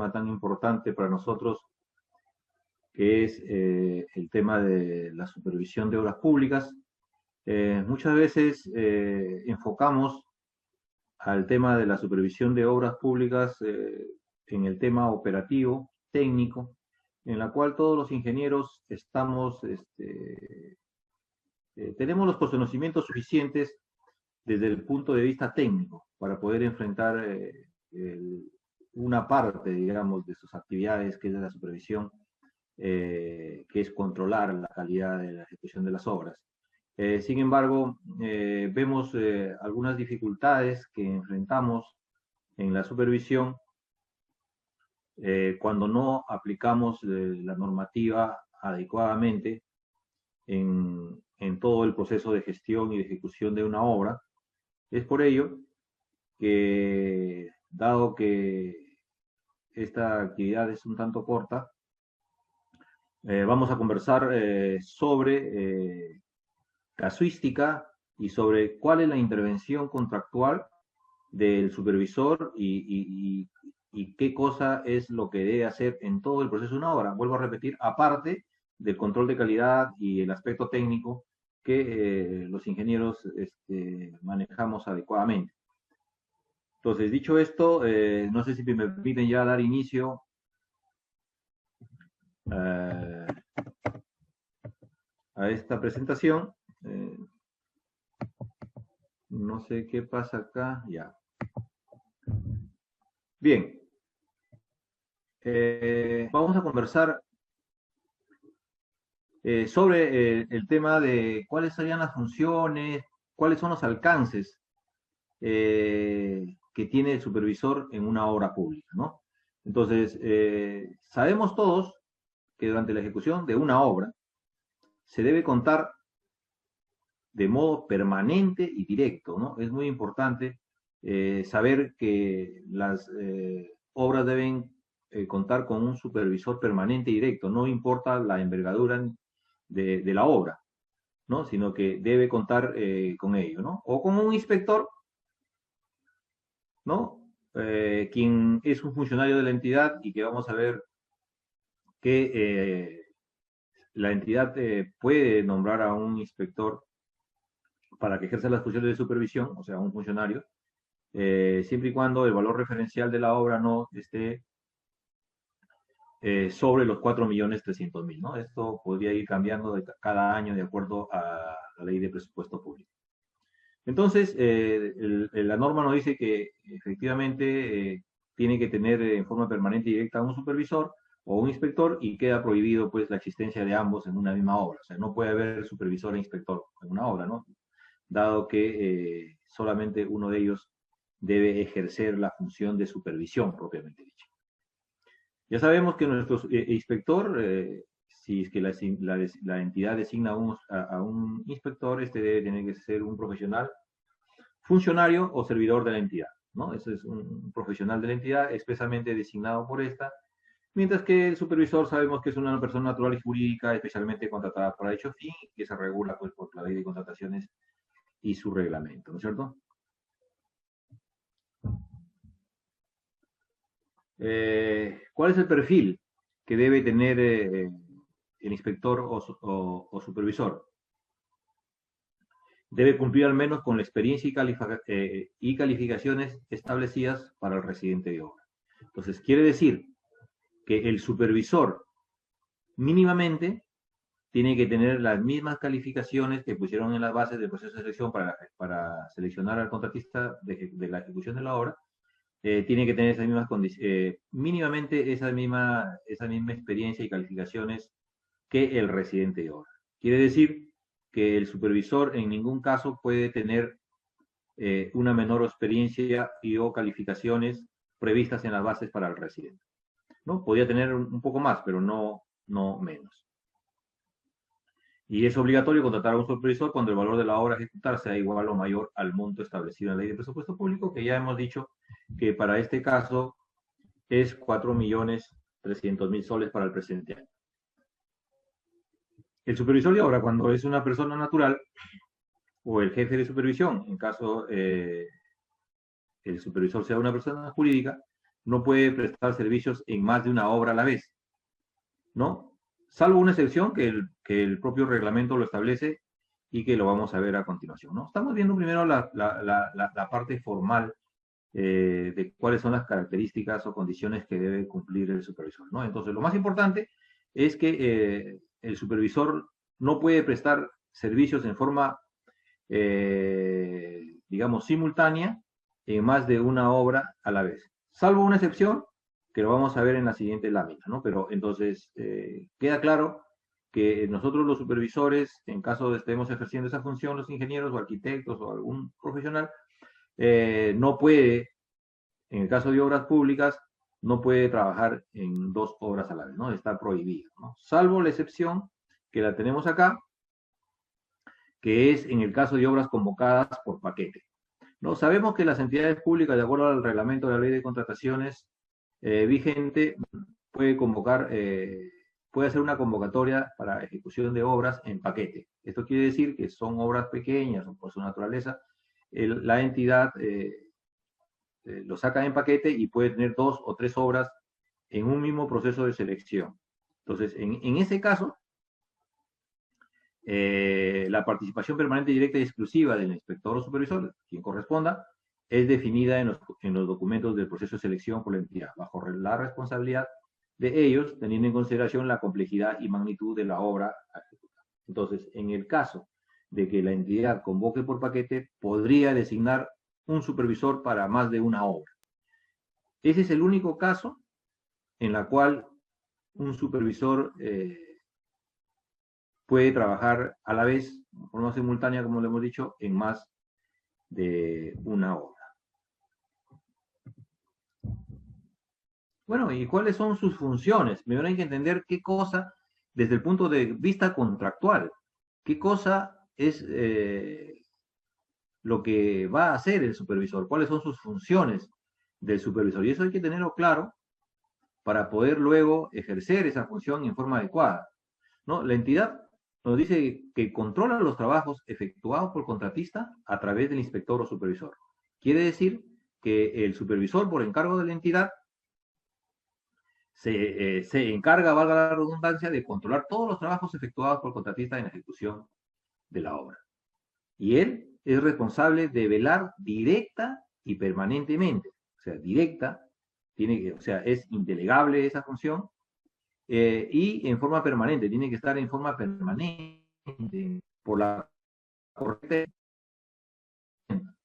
tema tan importante para nosotros, que es el tema de la supervisión de obras públicas. Muchas veces enfocamos al tema de la supervisión de obras públicas en el tema operativo, técnico, en la cual todos los ingenieros tenemos los conocimientos suficientes desde el punto de vista técnico para poder enfrentar una parte, digamos, de sus actividades, que es de la supervisión, que es controlar la calidad de la ejecución de las obras. Sin embargo, vemos algunas dificultades que enfrentamos en la supervisión cuando no aplicamos la normativa adecuadamente en todo el proceso de gestión y de ejecución de una obra. Es por ello que, dado que esta actividad es un tanto corta, vamos a conversar sobre casuística y sobre cuál es la intervención contractual del supervisor y qué cosa es lo que debe hacer en todo el proceso de una obra. Vuelvo a repetir, aparte del control de calidad y el aspecto técnico que los ingenieros manejamos adecuadamente. Entonces, dicho esto, no sé si me permiten ya dar inicio a esta presentación. No sé qué pasa acá, ya. Bien, vamos a conversar sobre el tema de cuáles serían las funciones, cuáles son los alcances que tiene el supervisor en una obra pública, ¿no? Entonces, sabemos todos que durante la ejecución de una obra se debe contar de modo permanente y directo, ¿no? Es muy importante saber que las obras deben contar con un supervisor permanente y directo, no importa la envergadura de la obra, ¿no? Sino que debe contar con ello, ¿no? O con un inspector, ¿no? Quien es un funcionario de la entidad y que vamos a ver que la entidad puede nombrar a un inspector para que ejerza las funciones de supervisión, o sea, un funcionario, siempre y cuando el valor referencial de la obra no esté sobre los 4.300.000, ¿no? Esto podría ir cambiando cada año de acuerdo a la ley de presupuesto público. Entonces, la norma nos dice que efectivamente tiene que tener en forma permanente y directa un supervisor o un inspector y queda prohibido pues la existencia de ambos en una misma obra. O sea, no puede haber supervisor e inspector en una obra, ¿no? Dado que solamente uno de ellos debe ejercer la función de supervisión propiamente dicha. Ya sabemos que nuestro inspector, si es que la entidad designa a un inspector, este debe tener que ser un profesional, funcionario o servidor de la entidad, ¿no? Ese es un profesional de la entidad expresamente designado por esta, mientras que el supervisor sabemos que es una persona natural y jurídica especialmente contratada para dicho fin, que se regula pues, por la ley de contrataciones y su reglamento, ¿no es cierto? ¿Cuál es el perfil que debe tener el inspector o supervisor? Debe cumplir al menos con la experiencia y calificaciones establecidas para el residente de obra. Entonces, quiere decir que el supervisor mínimamente tiene que tener las mismas calificaciones que pusieron en las bases del proceso de selección para seleccionar al contratista de la ejecución de la obra. Tiene que tener esas mismas condiciones, mínimamente esa misma experiencia y calificaciones que el residente de obra. Quiere decir que el supervisor en ningún caso puede tener una menor experiencia y o calificaciones previstas en las bases para el residente, ¿no? Podría tener un poco más, pero no menos. Y es obligatorio contratar a un supervisor cuando el valor de la obra a ejecutar sea igual o mayor al monto establecido en la ley de presupuesto público, que ya hemos dicho que para este caso es 4.300.000 soles para el presente año. El supervisor de obra, cuando es una persona natural, o el jefe de supervisión, en caso el supervisor sea una persona jurídica, no puede prestar servicios en más de una obra a la vez, ¿no? Salvo una excepción que el propio reglamento lo establece y que lo vamos a ver a continuación, ¿no? Estamos viendo primero la parte formal de cuáles son las características o condiciones que debe cumplir el supervisor, ¿no? Entonces, lo más importante es que el supervisor no puede prestar servicios en forma, digamos, simultánea en más de una obra a la vez, salvo una excepción que lo vamos a ver en la siguiente lámina, ¿no? Pero entonces, queda claro que nosotros los supervisores, en caso de estemos ejerciendo esa función, los ingenieros o arquitectos o algún profesional, no puede, en el caso de obras públicas, no puede trabajar en dos obras a la vez, ¿no? Está prohibido, ¿no? Salvo la excepción que la tenemos acá, que es en el caso de obras convocadas por paquete. ¿No? Sabemos que las entidades públicas, de acuerdo al reglamento de la ley de contrataciones vigente, puede convocar, puede hacer una convocatoria para ejecución de obras en paquete. Esto quiere decir que son obras pequeñas o por su naturaleza, la entidad lo saca en paquete y puede tener 2 o 3 obras en un mismo proceso de selección. Entonces, en ese caso, la participación permanente, directa y exclusiva del inspector o supervisor, quien corresponda, es definida en los documentos del proceso de selección por la entidad, bajo la responsabilidad de ellos, teniendo en consideración la complejidad y magnitud de la obra a ejecutar. Entonces, en el caso de que la entidad convoque por paquete, podría designar un supervisor para más de una obra. Ese es el único caso en la cual un supervisor puede trabajar a la vez, de forma simultánea, como lo hemos dicho, en más de una obra. Bueno, ¿y cuáles son sus funciones? Primero hay que entender qué cosa, desde el punto de vista contractual, qué cosa es lo que va a hacer el supervisor, cuáles son sus funciones del supervisor. Y eso hay que tenerlo claro para poder luego ejercer esa función en forma adecuada, ¿no? La entidad nos dice que controla los trabajos efectuados por contratista a través del inspector o supervisor. Quiere decir que el supervisor, por encargo de la entidad, se encarga, valga la redundancia, de controlar todos los trabajos efectuados por contratista en la ejecución de la obra. Y él es responsable de velar directa y permanentemente, o sea, directa, o sea, es indelegable esa función, y en forma permanente, tiene que estar en forma permanente por la correcta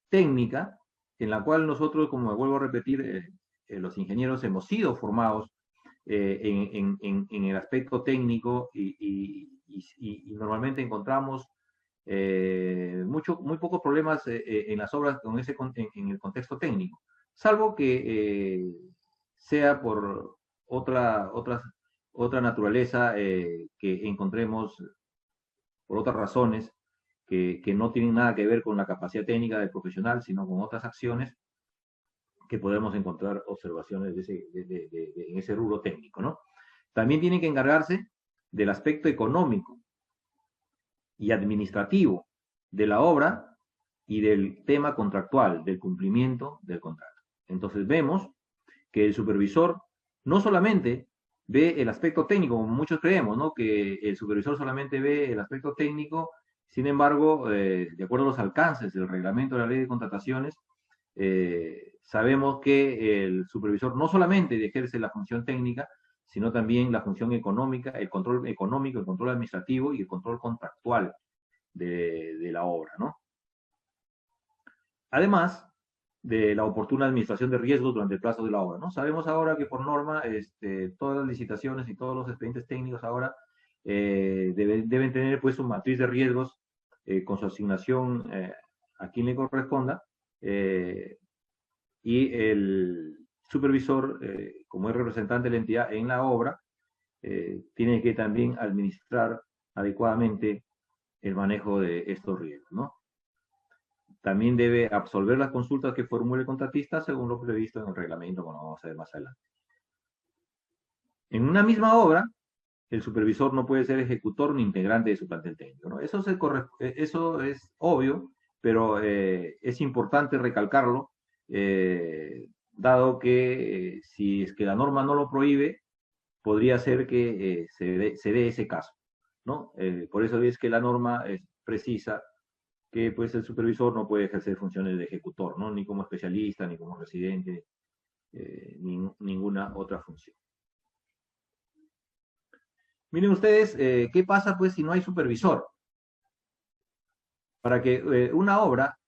técnica en la cual nosotros, como vuelvo a repetir, los ingenieros hemos sido formados en el aspecto técnico y normalmente encontramos muy pocos problemas en las obras en el contexto técnico, salvo que sea por otra naturaleza que encontremos por otras razones que no tienen nada que ver con la capacidad técnica del profesional, sino con otras acciones que podemos encontrar observaciones en ese rubro técnico, ¿no? También tienen que encargarse del aspecto económico y administrativo de la obra y del tema contractual, del cumplimiento del contrato. Entonces vemos que el supervisor no solamente ve el aspecto técnico, como muchos creemos, ¿no? Que el supervisor solamente ve el aspecto técnico, sin embargo, de acuerdo a los alcances del reglamento de la ley de contrataciones, sabemos que el supervisor no solamente ejerce la función técnica, sino también la función económica, el control económico, el control administrativo y el control contractual de la obra, ¿no? Además de la oportuna administración de riesgos durante el plazo de la obra, ¿no? Sabemos ahora que por norma todas las licitaciones y todos los expedientes técnicos ahora deben tener pues un matriz de riesgos con su asignación a quien le corresponda y el supervisor, como es representante de la entidad en la obra, tiene que también administrar adecuadamente el manejo de estos riesgos, ¿no? También debe absolver las consultas que formule el contratista según lo previsto en el reglamento, como vamos a ver más adelante. En una misma obra, el supervisor no puede ser ejecutor ni integrante de su plantel técnico, ¿no? Eso es obvio, pero es importante recalcarlo dado que si es que la norma no lo prohíbe, podría ser que se dé ese caso, ¿no? Por eso es que la norma precisa que pues el supervisor no puede ejercer funciones de ejecutor, ¿no? Ni como especialista, ni como residente, ninguna otra función. Miren ustedes, ¿qué pasa pues si no hay supervisor? Para que una obra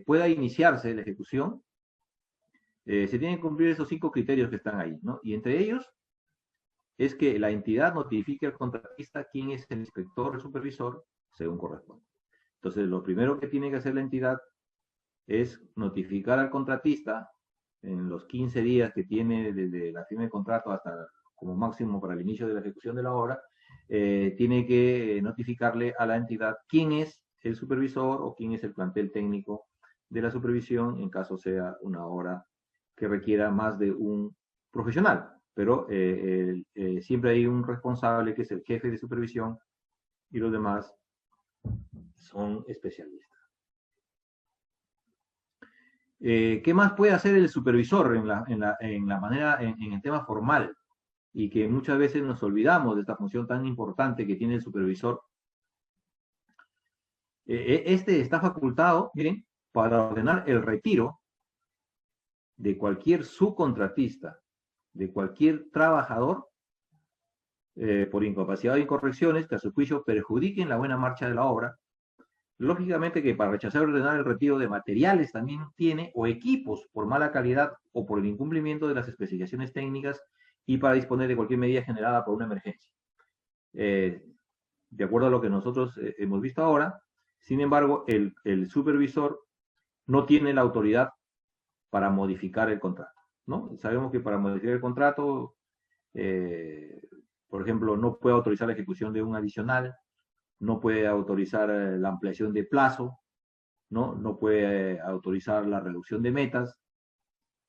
pueda iniciarse la ejecución, se tienen que cumplir esos 5 criterios que están ahí, ¿no? Y entre ellos es que la entidad notifique al contratista quién es el inspector, el supervisor, según corresponde. Entonces, lo primero que tiene que hacer la entidad es notificar al contratista en los 15 días que tiene desde la firma de contrato hasta como máximo para el inicio de la ejecución de la obra, tiene que notificarle a la entidad quién es el supervisor o quién es el plantel técnico de la supervisión en caso sea una obra que requiera más de un profesional. Pero siempre hay un responsable que es el jefe de supervisión y los demás son especialistas. ¿Qué más puede hacer el supervisor en el tema formal? Y que muchas veces nos olvidamos de esta función tan importante que tiene el supervisor. Este está facultado, miren, para ordenar el retiro de cualquier subcontratista, de cualquier trabajador, por incapacidad o incorrecciones que a su juicio perjudiquen la buena marcha de la obra. Lógicamente que para rechazar o ordenar el retiro de materiales también tiene, o equipos por mala calidad o por el incumplimiento de las especificaciones técnicas y para disponer de cualquier medida generada por una emergencia. De acuerdo a lo que nosotros hemos visto ahora, sin embargo, el supervisor no tiene la autoridad para modificar el contrato, ¿no? Sabemos que para modificar el contrato, por ejemplo, no puede autorizar la ejecución de un adicional, no puede autorizar la ampliación de plazo, no puede autorizar la reducción de metas,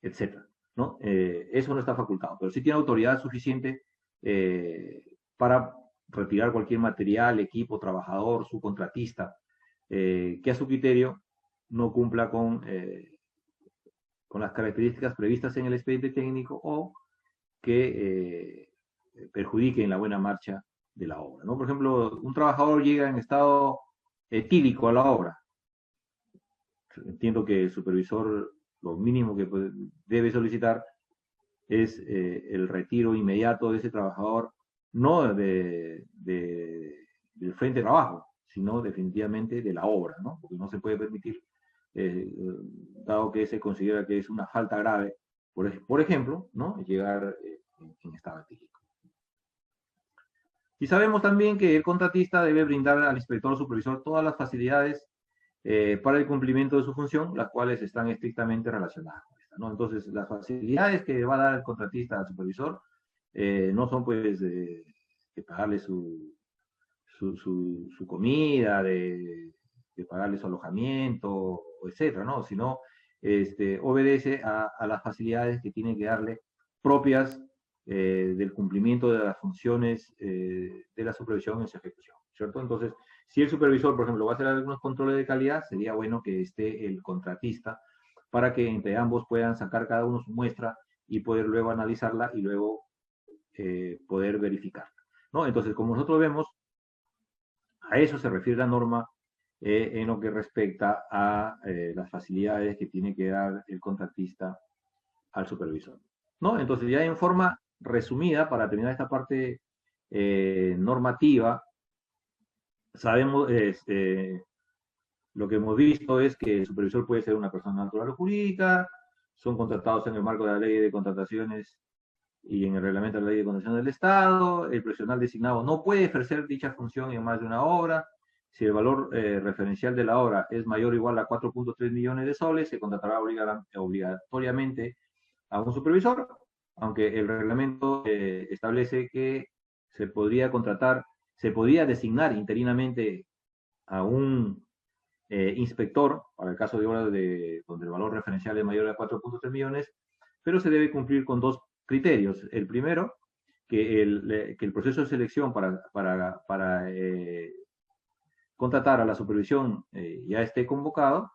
etcétera, ¿no? Eso no está facultado, pero sí tiene autoridad suficiente para retirar cualquier material, equipo, trabajador, subcontratista, que a su criterio no cumpla con las características previstas en el expediente técnico o que perjudiquen la buena marcha de la obra, ¿no? Por ejemplo, un trabajador llega en estado etílico a la obra. Entiendo que el supervisor lo mínimo que debe solicitar es el retiro inmediato de ese trabajador, no del frente de trabajo, sino definitivamente de la obra, ¿no? Porque no se puede permitir, dado que se considera que es una falta grave, por ejemplo, ¿no? Llegar en estado etílico. Y sabemos también que el contratista debe brindar al inspector o supervisor todas las facilidades para el cumplimiento de su función, las cuales están estrictamente relacionadas con esta, ¿no? Entonces, las facilidades que va a dar el contratista al supervisor no son, pues, de pagarle su comida, de pagarle su alojamiento, etcétera, ¿no? Sino obedece a las facilidades que tiene que darle propias del cumplimiento de las funciones de la supervisión en su ejecución, ¿cierto? Entonces, si el supervisor, por ejemplo, va a hacer algunos controles de calidad, sería bueno que esté el contratista para que entre ambos puedan sacar cada uno su muestra y poder luego analizarla y luego poder verificarla, ¿no? Entonces, como nosotros vemos, a eso se refiere la norma en lo que respecta a las facilidades que tiene que dar el contratista al supervisor, ¿no? Entonces, ya en forma resumida, para terminar esta parte normativa, sabemos, lo que hemos visto es que el supervisor puede ser una persona natural o jurídica, son contratados en el marco de la ley de contrataciones y en el reglamento de la ley de contratación del Estado, el profesional designado no puede ejercer dicha función en más de una obra, si el valor referencial de la obra es mayor o igual a 4.3 millones de soles, se contratará obligatoriamente a un supervisor, aunque el reglamento establece que se podría contratar, se podría designar interinamente a un inspector, para el caso de obras donde el valor referencial es mayor a 4.3 millones, pero se debe cumplir con dos criterios. El primero, que el proceso de selección para contratar a la supervisión ya esté convocado,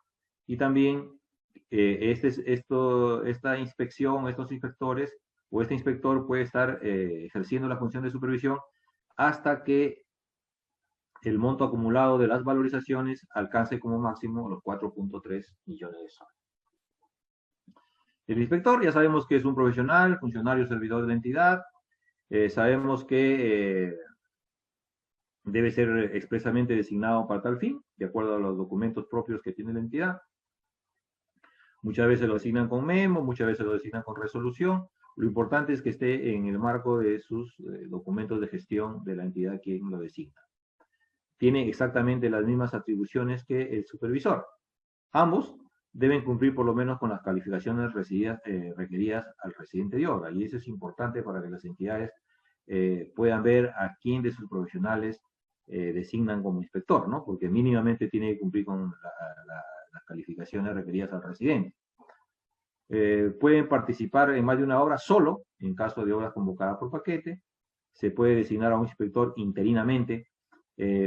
y también esta inspección, estos inspectores o este inspector puede estar ejerciendo la función de supervisión hasta que el monto acumulado de las valorizaciones alcance como máximo los 4.3 millones de soles. El inspector ya sabemos que es un profesional, funcionario, servidor de la entidad. Sabemos que debe ser expresamente designado para tal fin, de acuerdo a los documentos propios que tiene la entidad. Muchas veces lo designan con memo, muchas veces lo designan con resolución. Lo importante es que esté en el marco de sus documentos de gestión de la entidad quien lo designa. Tiene exactamente las mismas atribuciones que el supervisor. Ambos deben cumplir por lo menos con las calificaciones requeridas al residente de obra. Y eso es importante para que las entidades puedan ver a quién de sus profesionales designan como inspector, ¿no? Porque mínimamente tiene que cumplir con las calificaciones requeridas al residente. Pueden participar en más de una obra solo, en caso de obras convocadas por paquete. Se puede designar a un inspector interinamente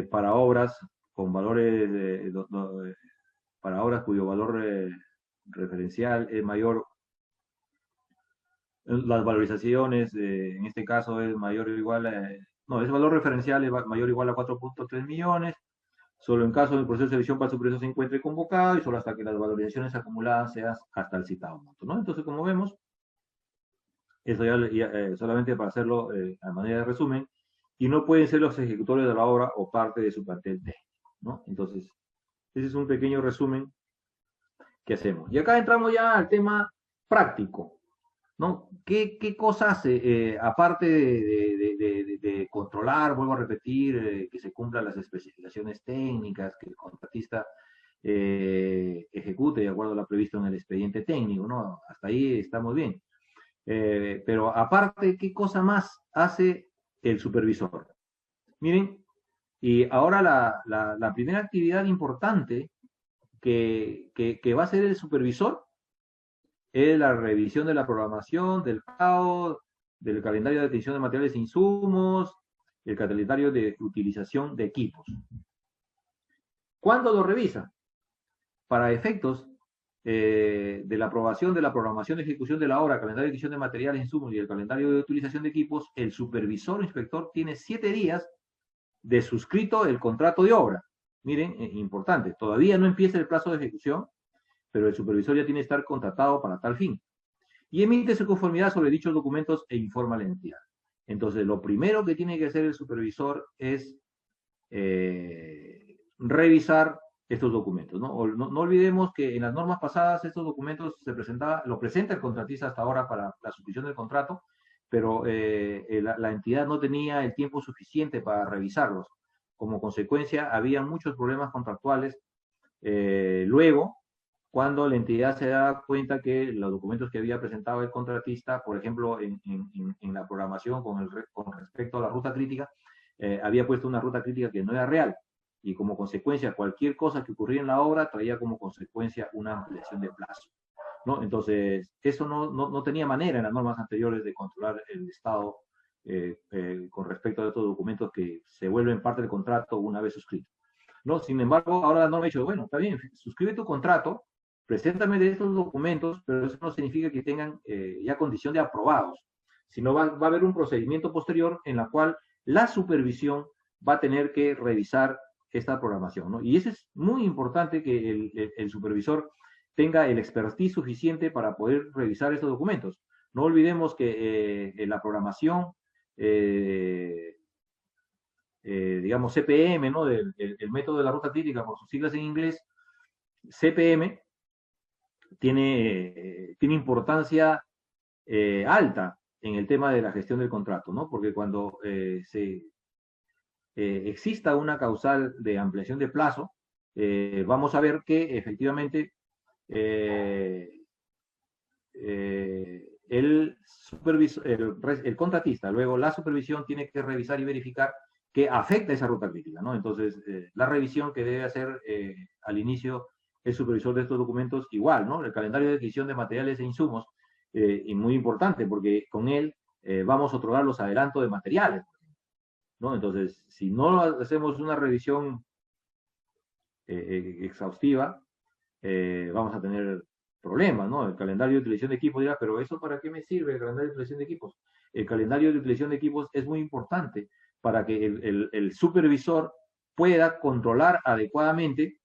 para obras con valores, para obras cuyo valor referencial es mayor, las valorizaciones, en este caso es mayor o igual no, ese valor referencial es mayor o igual a 4.3 millones, solo en caso del proceso de selección para su supervisor se encuentre convocado y solo hasta que las valorizaciones acumuladas sean hasta el citado monto, ¿no? Entonces, como vemos, eso solamente para hacerlo a manera de resumen, y no pueden ser los ejecutores de la obra o parte de su plantel técnico, ¿no? Entonces, ese es un pequeño resumen que hacemos. Y acá entramos ya al tema práctico, ¿no? ¿Qué cosa hace, aparte de controlar, vuelvo a repetir, que se cumplan las especificaciones técnicas, que el contratista ejecute de acuerdo a lo previsto en el expediente técnico, ¿no? Hasta ahí estamos bien. Pero aparte, ¿qué cosa más hace el supervisor? Miren, y ahora la primera actividad importante que va a hacer el supervisor es la revisión de la programación, del CAO, del calendario de atención de materiales e insumos, el calendario de utilización de equipos. ¿Cuándo lo revisa? Para efectos de la aprobación de la programación de ejecución de la obra, calendario de adquisición de materiales, insumos y el calendario de utilización de equipos, el supervisor o inspector tiene 7 días de suscrito el contrato de obra. Miren, importante, todavía no empieza el plazo de ejecución, pero el supervisor ya tiene que estar contratado para tal fin. Y emite su conformidad sobre dichos documentos e informa a la entidad. Entonces, lo primero que tiene que hacer el supervisor es revisar estos documentos, ¿no? No olvidemos que en las normas pasadas estos documentos lo presenta el contratista hasta ahora para la suscripción del contrato, pero la entidad no tenía el tiempo suficiente para revisarlos. Como consecuencia, había muchos problemas contractuales. Luego, cuando la entidad se da cuenta que los documentos que había presentado el contratista, por ejemplo, en la programación con respecto a la ruta crítica, había puesto una ruta crítica que no era real, y como consecuencia cualquier cosa que ocurría en la obra traía como consecuencia una ampliación de plazo, ¿no? Entonces, eso no tenía manera en las normas anteriores de controlar el estado con respecto a estos documentos que se vuelven parte del contrato una vez suscrito, ¿no? Sin embargo, ahora la norma ha dicho, bueno, está bien, suscribe tu contrato, preséntame de estos documentos, pero eso no significa que tengan ya condición de aprobados, sino va a haber un procedimiento posterior en la cual la supervisión va a tener que revisar esta programación, ¿no? Y eso es muy importante que el supervisor tenga el expertise suficiente para poder revisar estos documentos. No olvidemos que la programación, digamos CPM, ¿no? El método de la ruta crítica, por sus siglas en inglés, CPM, tiene importancia alta en el tema de la gestión del contrato, ¿no? Porque cuando exista una causal de ampliación de plazo, vamos a ver que efectivamente el contratista, luego la supervisión tiene que revisar y verificar que afecta esa ruta crítica, ¿no? Entonces, la revisión que debe hacer al inicio el supervisor de estos documentos, igual, ¿no? El calendario de adquisición de materiales e insumos, y muy importante, porque con él vamos a otorgar los adelantos de materiales, ¿no? Entonces, si no hacemos una revisión exhaustiva, vamos a tener problemas, ¿no? El calendario de utilización de equipos dirá, pero ¿eso para qué me sirve el calendario de utilización de equipos? El calendario de utilización de equipos es muy importante para que el supervisor pueda controlar adecuadamente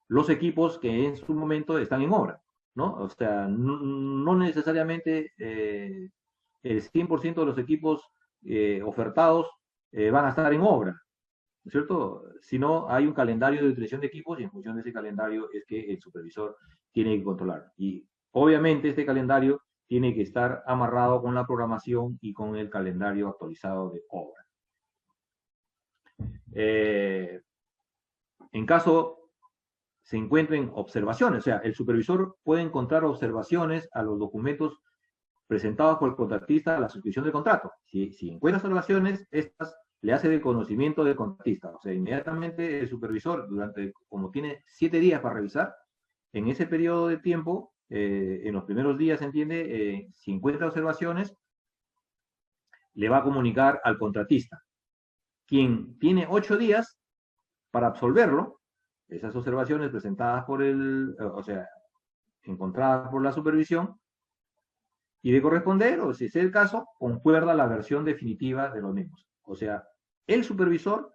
los equipos que en su momento están en obra, ¿no? O sea, no necesariamente el 100% de los equipos ofertados van a estar en obra, ¿no es cierto? Sino hay un calendario de utilización de equipos y en función de ese calendario es que el supervisor tiene que controlar. Y obviamente este calendario tiene que estar amarrado con la programación y con el calendario actualizado de obra. En caso se encuentren observaciones, o sea, el supervisor puede encontrar observaciones a los documentos presentados por el contratista a la suscripción del contrato. Si encuentra observaciones, estas le hace de conocimiento del contratista. O sea, inmediatamente el supervisor, como tiene 7 días para revisar, en ese periodo de tiempo, en los primeros días, se entiende, si encuentra observaciones, le va a comunicar al contratista, quien tiene 8 días para absolverlo, esas observaciones presentadas por o sea, encontradas por la supervisión, y de corresponder, o si es el caso, concuerda la versión definitiva de los mismos. O sea, el supervisor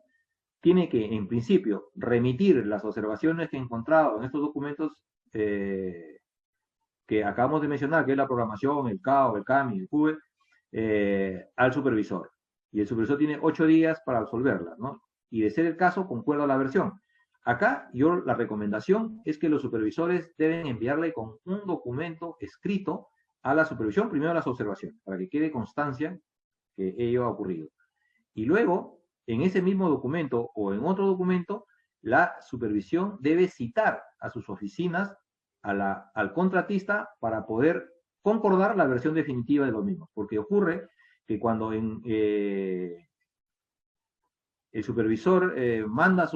tiene que, en principio, remitir las observaciones que ha encontrado en estos documentos que acabamos de mencionar, que es la programación, el CAO, el CAMI, el CUBE, al supervisor. Y el supervisor tiene 8 días para absolverlas, ¿no? Y de ser el caso, concuerda la versión. Acá, la recomendación es que los supervisores deben enviarle con un documento escrito a la supervisión, primero las observaciones, para que quede constancia que ello ha ocurrido. Y luego, en ese mismo documento o en otro documento, la supervisión debe citar a sus oficinas al contratista para poder concordar la versión definitiva de los mismos. Porque ocurre que cuando el supervisor manda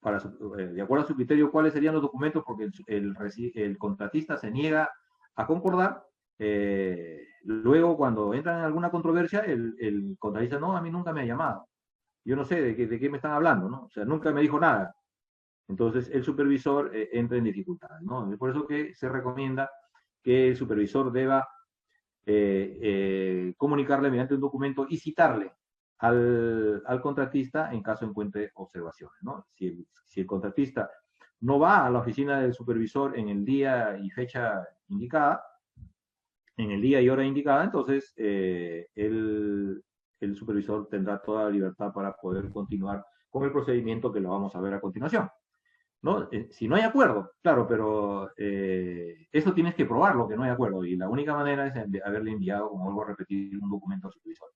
de acuerdo a su criterio, cuáles serían los documentos, porque el contratista se niega a concordar, luego cuando entran en alguna controversia, el contratista, no, a mí nunca me ha llamado, yo no sé de qué me están hablando, ¿no? O sea, nunca me dijo nada. Entonces el supervisor entra en dificultades, ¿no? Es por eso que se recomienda que el supervisor deba comunicarle mediante un documento y citarle al contratista en caso encuentre observaciones, ¿no? Si el contratista no va a la oficina del supervisor en el día y fecha indicada, en el día y hora indicada, entonces el supervisor tendrá toda la libertad para poder continuar con el procedimiento que lo vamos a ver a continuación, ¿no? Si no hay acuerdo, claro, pero eso tienes que probarlo, que no hay acuerdo, y la única manera es haberle enviado, como vuelvo a repetir, un documento al supervisor.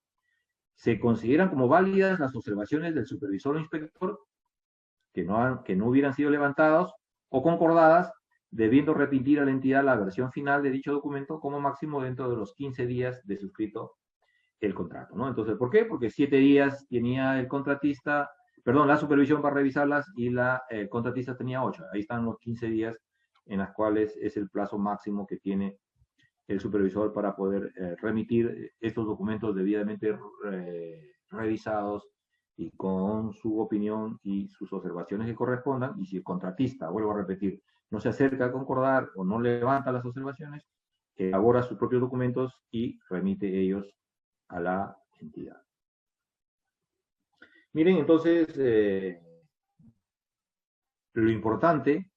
Se consideran como válidas las observaciones del supervisor o inspector que no hubieran sido levantadas o concordadas, debiendo remitir a la entidad la versión final de dicho documento como máximo dentro de los 15 días de suscrito el contrato, ¿no? Entonces, ¿por qué? Porque 7 días tenía el contratista, perdón, la supervisión para revisarlas y la contratista tenía 8. Ahí están los 15 días en las cuales es el plazo máximo que tiene el supervisor para poder remitir estos documentos debidamente revisados y con su opinión y sus observaciones que correspondan. Y si el contratista, vuelvo a repetir, no se acerca a concordar o no levanta las observaciones, elabora sus propios documentos y remite ellos a la entidad. Miren, entonces, lo importante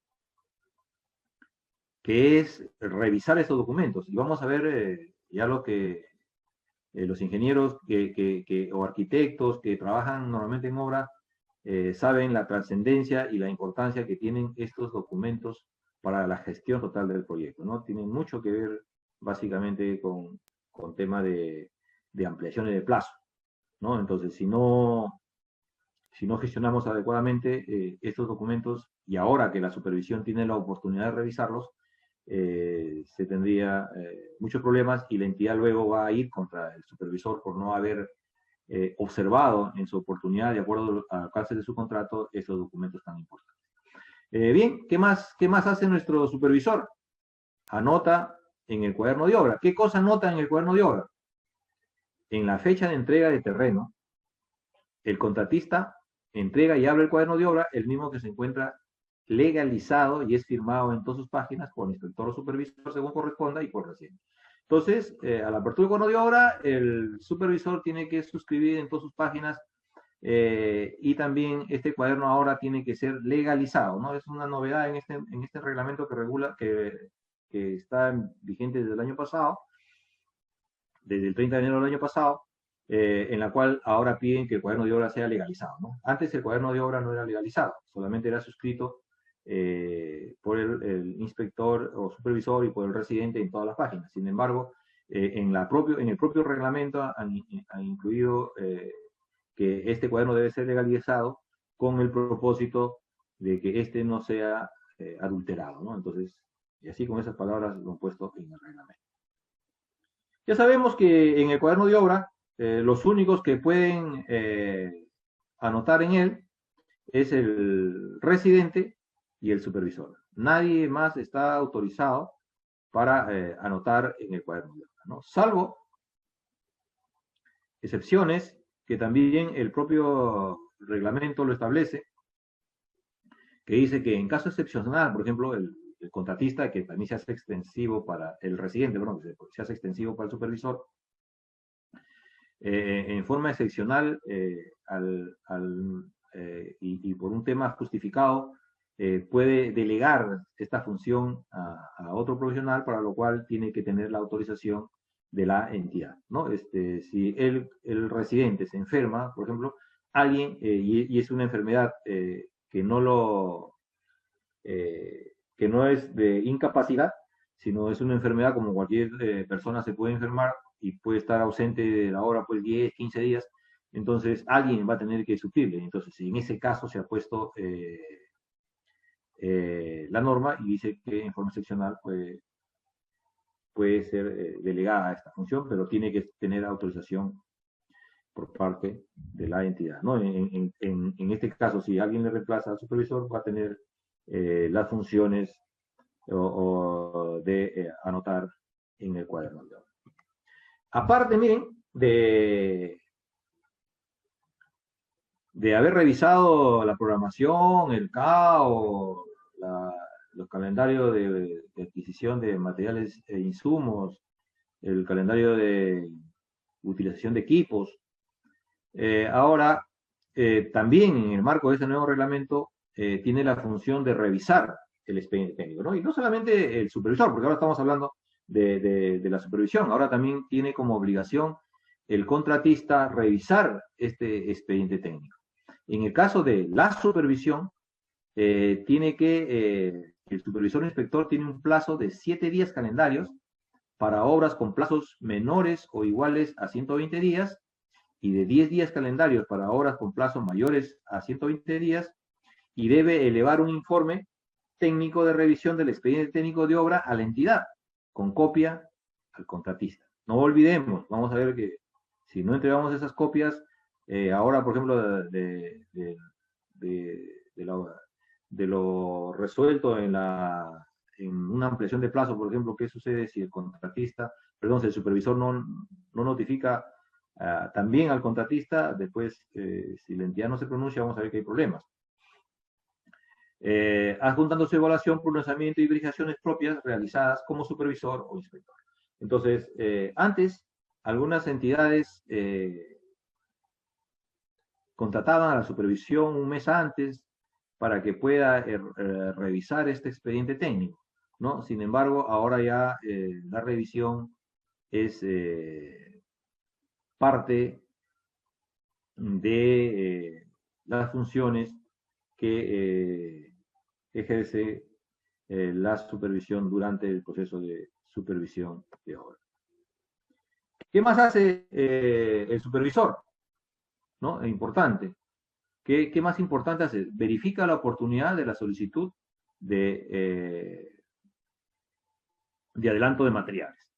que es revisar estos documentos. Y vamos a ver ya lo que los ingenieros o arquitectos que trabajan normalmente en obra saben la trascendencia y la importancia que tienen estos documentos para la gestión total del proyecto, ¿no? Tienen mucho que ver básicamente con tema de ampliaciones de plazo, ¿no? Entonces, si no gestionamos adecuadamente estos documentos, y ahora que la supervisión tiene la oportunidad de revisarlos, se tendría muchos problemas y la entidad luego va a ir contra el supervisor por no haber observado en su oportunidad, de acuerdo al alcance de su contrato, esos documentos tan importantes. Bien, ¿qué más hace nuestro supervisor? Anota en el cuaderno de obra. ¿Qué cosa anota en el cuaderno de obra? En la fecha de entrega de terreno, el contratista entrega y abre el cuaderno de obra, el mismo que se encuentra legalizado y es firmado en todas sus páginas por el inspector o supervisor según corresponda y por residente. Entonces, a la apertura del cuaderno de obra, el supervisor tiene que suscribir en todas sus páginas y también este cuaderno ahora tiene que ser legalizado, ¿no? Es una novedad en este reglamento que regula, que está vigente desde el año pasado, desde el 30 de enero del año pasado, en la cual ahora piden que el cuaderno de obra sea legalizado, ¿no? Antes el cuaderno de obra no era legalizado, solamente era suscrito por el inspector o supervisor y por el residente en todas las páginas. Sin embargo, en el propio reglamento han incluido que este cuaderno debe ser legalizado con el propósito de que este no sea adulterado, ¿no? Entonces, y así con esas palabras lo han puesto en el reglamento. Ya sabemos que en el cuaderno de obra, los únicos que pueden anotar en él es el residente y el supervisor. Nadie más está autorizado para anotar en el cuaderno de obra, ¿no? Salvo excepciones que también el propio reglamento lo establece, que dice que en caso excepcional, por ejemplo, el contratista, que también se hace extensivo para el residente, bueno, que se hace extensivo para el supervisor, en forma excepcional y por un tema justificado, puede delegar esta función a otro profesional, para lo cual tiene que tener la autorización de la entidad, ¿no? Si el residente se enferma, por ejemplo, alguien, y es una enfermedad que no es de incapacidad, sino es una enfermedad como cualquier persona se puede enfermar y puede estar ausente de la hora pues 10, 15 días, entonces alguien va a tener que suplirle. Entonces, en ese caso se ha puesto la norma y dice que en forma excepcional puede ser delegada esta función, pero tiene que tener autorización por parte de la entidad, ¿no? En este caso, si alguien le reemplaza al supervisor, va a tener las funciones de anotar en el cuaderno de obra. Aparte, miren, de haber revisado la programación, el CAO, los calendarios de adquisición de materiales e insumos, el calendario de utilización de equipos. Ahora, también en el marco de este nuevo reglamento, tiene la función de revisar el expediente técnico, ¿no? Y no solamente el supervisor, porque ahora estamos hablando de la supervisión, ahora también tiene como obligación el contratista revisar este expediente técnico. En el caso de la supervisión, el supervisor inspector tiene un plazo de 7 días calendarios para obras con plazos menores o iguales a 120 días y de 10 días calendarios para obras con plazos mayores a 120 días, y debe elevar un informe técnico de revisión del expediente técnico de obra a la entidad, con copia al contratista. No olvidemos, vamos a ver que si no entregamos esas copias, ahora, por ejemplo, de lo resuelto en una ampliación de plazo, por ejemplo, ¿qué sucede si el contratista, perdón, si el supervisor no notifica también al contratista? Después, si la entidad no se pronuncia, vamos a ver que hay problemas. Adjuntando su evaluación, pronunciamiento y verificaciones propias realizadas como supervisor o inspector. Entonces, antes, algunas entidades contrataban a la supervisión un mes antes para que pueda revisar este expediente técnico, ¿no? Sin embargo, ahora ya la revisión es parte de las funciones que ejerce la supervisión durante el proceso de supervisión de obra. ¿Qué más hace el supervisor? ¿No? Es importante. ¿Qué más importante hace? Verifica la oportunidad de la solicitud de adelanto de materiales,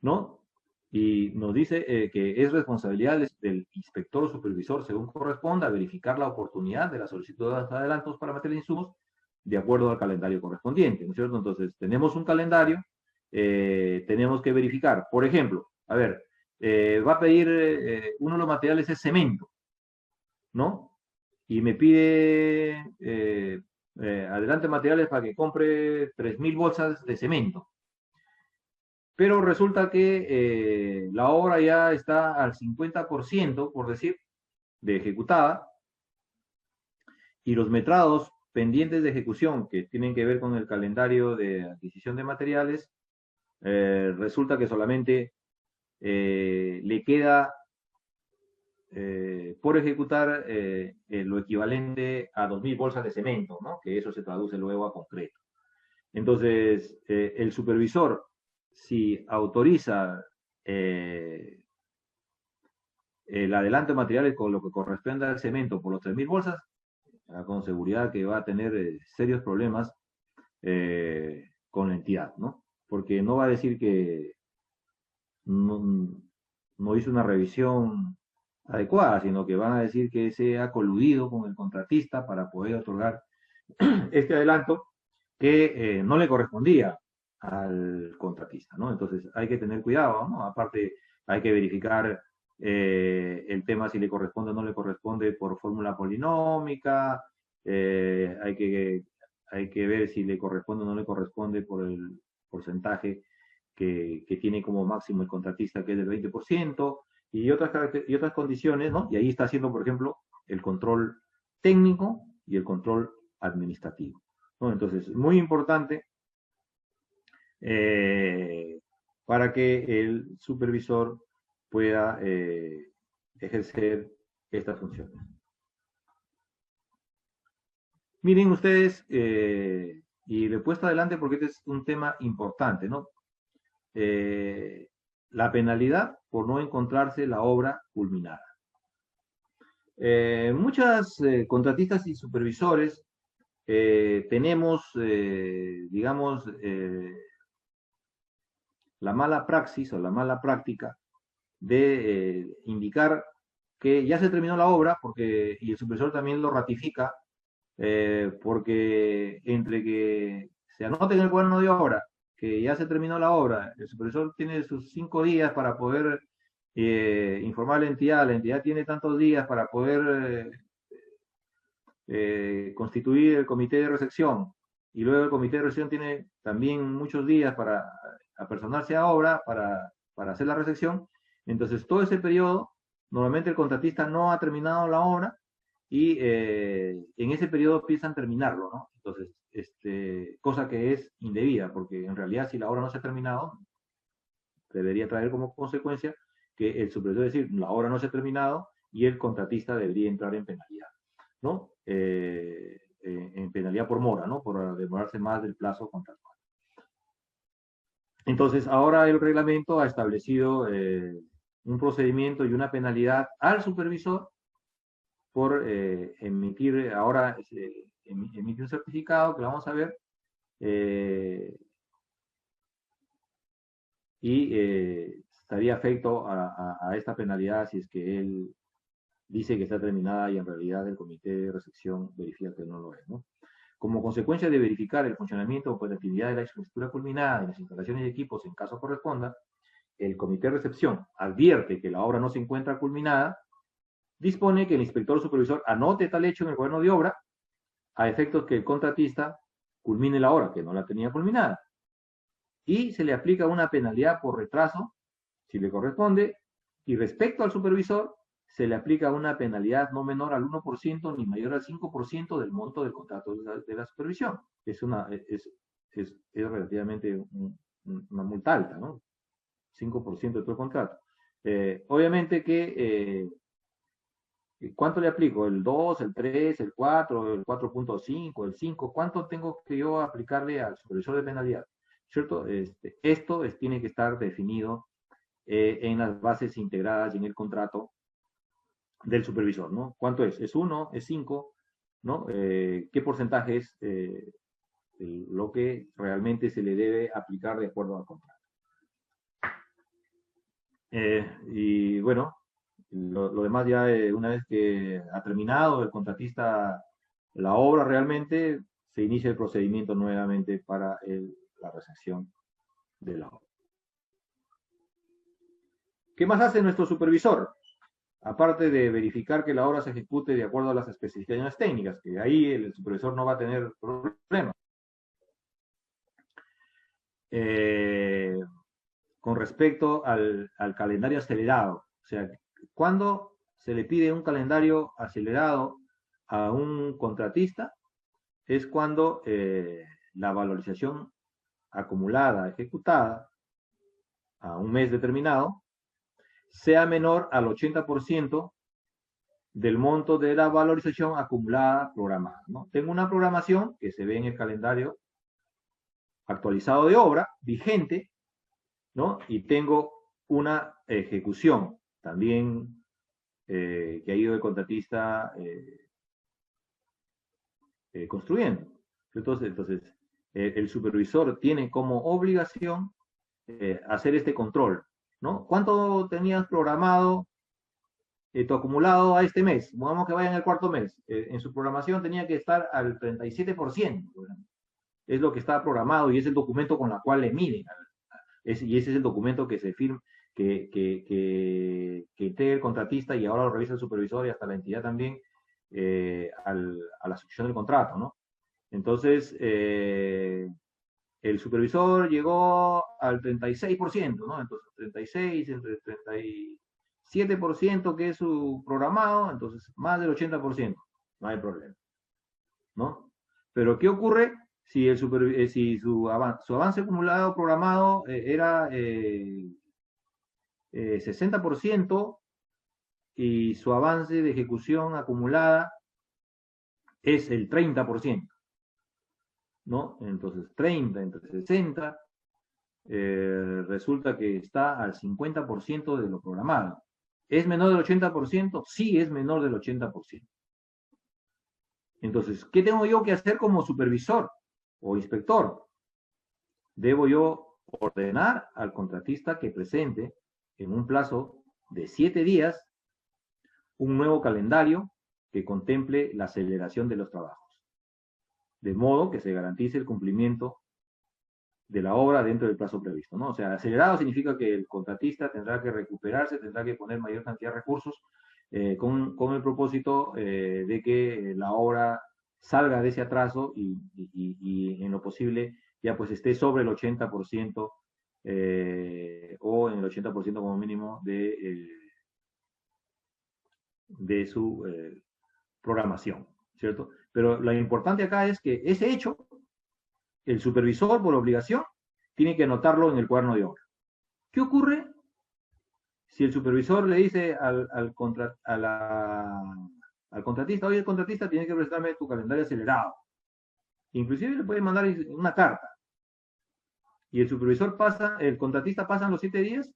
¿no? Y nos dice que es responsabilidad del inspector o supervisor, según corresponda, verificar la oportunidad de la solicitud de adelantos para materiales e insumos de acuerdo al calendario correspondiente, ¿no es cierto? Entonces, tenemos un calendario, tenemos que verificar. Por ejemplo, a ver, va a pedir, uno de los materiales es cemento, ¿no? Y me pide adelante materiales para que compre 3.000 bolsas de cemento. Pero resulta que la obra ya está al 50%, por decir, de ejecutada, y los metrados pendientes de ejecución que tienen que ver con el calendario de adquisición de materiales, resulta que solamente le queda por ejecutar lo equivalente a 2.000 bolsas de cemento, ¿no? Que eso se traduce luego a concreto. Entonces, el supervisor, si autoriza el adelanto de materiales con lo que corresponde al cemento por los 3.000 bolsas, con seguridad que va a tener serios problemas con la entidad, ¿no? Porque no va a decir que no, no hizo una revisión adecuada, sino que van a decir que se ha coludido con el contratista para poder otorgar este adelanto que no le correspondía al contratista, ¿no? Entonces hay que tener cuidado, ¿no? Aparte hay que verificar el tema si le corresponde o no le corresponde por fórmula polinómica, hay que ver si le corresponde o no le corresponde por el porcentaje que tiene como máximo el contratista, que es del 20%, y otras condiciones, ¿no? Y ahí está haciendo, por ejemplo, el control técnico y el control administrativo, ¿no? Entonces, muy importante para que el supervisor pueda ejercer estas funciones. Miren ustedes, y le he puesto adelante porque este es un tema importante, ¿no? La penalidad por no encontrarse la obra culminada. Muchas contratistas y supervisores tenemos, digamos, la mala praxis o la mala práctica de indicar que ya se terminó la obra porque, y el supervisor también lo ratifica, porque entre que se anote en el cuaderno de obra que ya se terminó la obra, el supervisor tiene sus 5 días para poder informar a la entidad tiene tantos días para poder constituir el comité de recepción, y luego el comité de recepción tiene también muchos días para apersonarse a obra, para hacer la recepción. Entonces, todo ese periodo, normalmente el contratista no ha terminado la obra, y en ese periodo piensan terminarlo, ¿no? Entonces, cosa que es indebida, porque en realidad si la obra no se ha terminado, debería traer como consecuencia que el supervisor decir, la obra no se ha terminado, y el contratista debería entrar en penalidad, ¿no? En penalidad por mora, ¿no? Por demorarse más del plazo contractual. Entonces, ahora el reglamento ha establecido un procedimiento y una penalidad al supervisor por emitir, ahora emite un certificado que lo vamos a ver, y estaría afecto a esta penalidad si es que él dice que está terminada y en realidad el comité de recepción verifica que no lo es, ¿no? Como consecuencia de verificar el funcionamiento o operatividad de la infraestructura culminada y las instalaciones y equipos en caso corresponda, el comité de recepción advierte que la obra no se encuentra culminada, dispone que el inspector o supervisor anote tal hecho en el cuaderno de obra a efectos que el contratista culmine la obra, que no la tenía culminada, y se le aplica una penalidad por retraso, si le corresponde, y respecto al supervisor, se le aplica una penalidad no menor al 1% ni mayor al 5% del monto del contrato de la supervisión. Es relativamente una multa alta, ¿no? 5% de todo el contrato. Obviamente que, ¿cuánto le aplico? ¿El 2, el 3, el 4, el 4.5, el 5? ¿Cuánto tengo que yo aplicarle al supervisor de penalidad? ¿Cierto? Esto tiene que estar definido en las bases integradas y en el contrato del supervisor, ¿no? ¿Cuánto es? ¿Es 1? ¿Es 5? ¿No? ¿Qué porcentaje es lo que realmente se le debe aplicar de acuerdo al contrato? Y bueno, lo demás ya una vez que ha terminado el contratista la obra realmente, se inicia el procedimiento nuevamente para la recepción de la obra. ¿Qué más hace nuestro supervisor? aparte de verificar que la obra se ejecute de acuerdo a las especificaciones técnicas, que ahí el supervisor no va a tener problemas. Con respecto al calendario acelerado, o sea, cuando se le pide un calendario acelerado a un contratista, es cuando la valorización acumulada, ejecutada, a un mes determinado, sea menor al 80% del monto de la valorización acumulada programada, ¿no? Tengo una programación que se ve en el calendario actualizado de obra, vigente, ¿no? Y tengo una ejecución también que ha ido el contratista construyendo. Entonces el supervisor tiene como obligación hacer este control, ¿no? ¿Cuánto tenías programado tu acumulado a este mes? Vamos que vaya en el cuarto mes. En su programación tenía que estar al 37%. Es lo que está programado y es el documento con el cual le miden. Y ese es el documento que se firma, que entrega el contratista y ahora lo revisa el supervisor y hasta la entidad también a la suscripción del contrato, ¿no? Entonces, el supervisor llegó al 36%, ¿no? Entonces, 36 entre 37% que es su programado, entonces más del 80%, no hay problema, ¿no? Pero ¿qué ocurre si, si su avance acumulado programado era 60% y su avance de ejecución acumulada es el 30%, ¿no? Entonces 30 entre 60 resulta que está al 50% de lo programado. ¿Es menor del 80%? Sí, es menor del 80%. Entonces, ¿qué tengo yo que hacer como supervisor o inspector? Debo yo ordenar al contratista que presente en un plazo de 7 días un nuevo calendario que contemple la aceleración de los trabajos, de modo que se garantice el cumplimiento de la obra dentro del plazo previsto, ¿no? O sea, acelerado significa que el contratista tendrá que recuperarse, tendrá que poner mayor cantidad de recursos con el propósito de que la obra salga de ese atraso y en lo posible ya pues esté sobre el 80% o en el 80% como mínimo de su programación, ¿cierto? Pero lo importante acá es que ese hecho, el supervisor por obligación tiene que anotarlo en el cuaderno de obra. ¿Qué ocurre si el supervisor le dice al contratista, oye, el contratista tiene que prestarme tu calendario acelerado? Inclusive le puede mandar una carta. Y el supervisor pasa, el contratista pasan los 7 días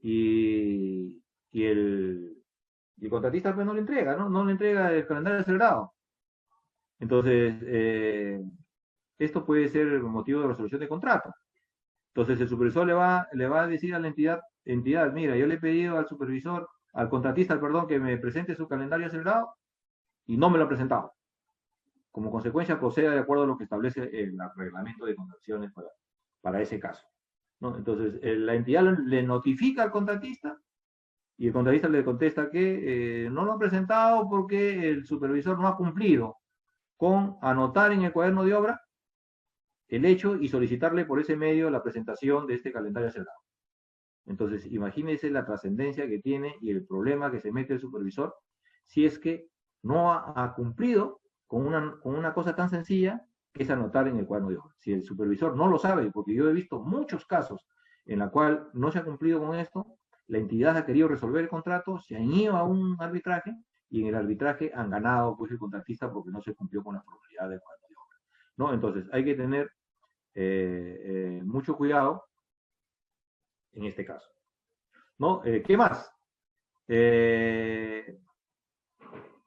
y el contratista pues no le entrega, ¿no? No le entrega el calendario acelerado. Entonces, esto puede ser motivo de resolución de contrato. Entonces el supervisor le va a decir a la entidad, mira, yo le he pedido al supervisor, al contratista, perdón, que me presente su calendario acelerado y no me lo ha presentado. Como consecuencia, proceda de acuerdo a lo que establece el reglamento de contrataciones para ese caso, ¿no? Entonces, la entidad le notifica al contratista y el contratista le contesta que no lo ha presentado porque el supervisor no ha cumplido con anotar en el cuaderno de obra el hecho y solicitarle por ese medio la presentación de este calendario acelerado. Entonces, imagínense la trascendencia que tiene y el problema que se mete el supervisor si es que no ha cumplido con una cosa tan sencilla que es anotar en el cuaderno de obra. Si el supervisor no lo sabe, porque yo he visto muchos casos en la cual no se ha cumplido con esto, la entidad ha querido resolver el contrato, se han ido a un arbitraje y en el arbitraje han ganado pues el contratista porque no se cumplió con la formalidad del cuaderno de obra, ¿no? Entonces, hay que tener mucho cuidado en este caso, ¿no? ¿Qué más?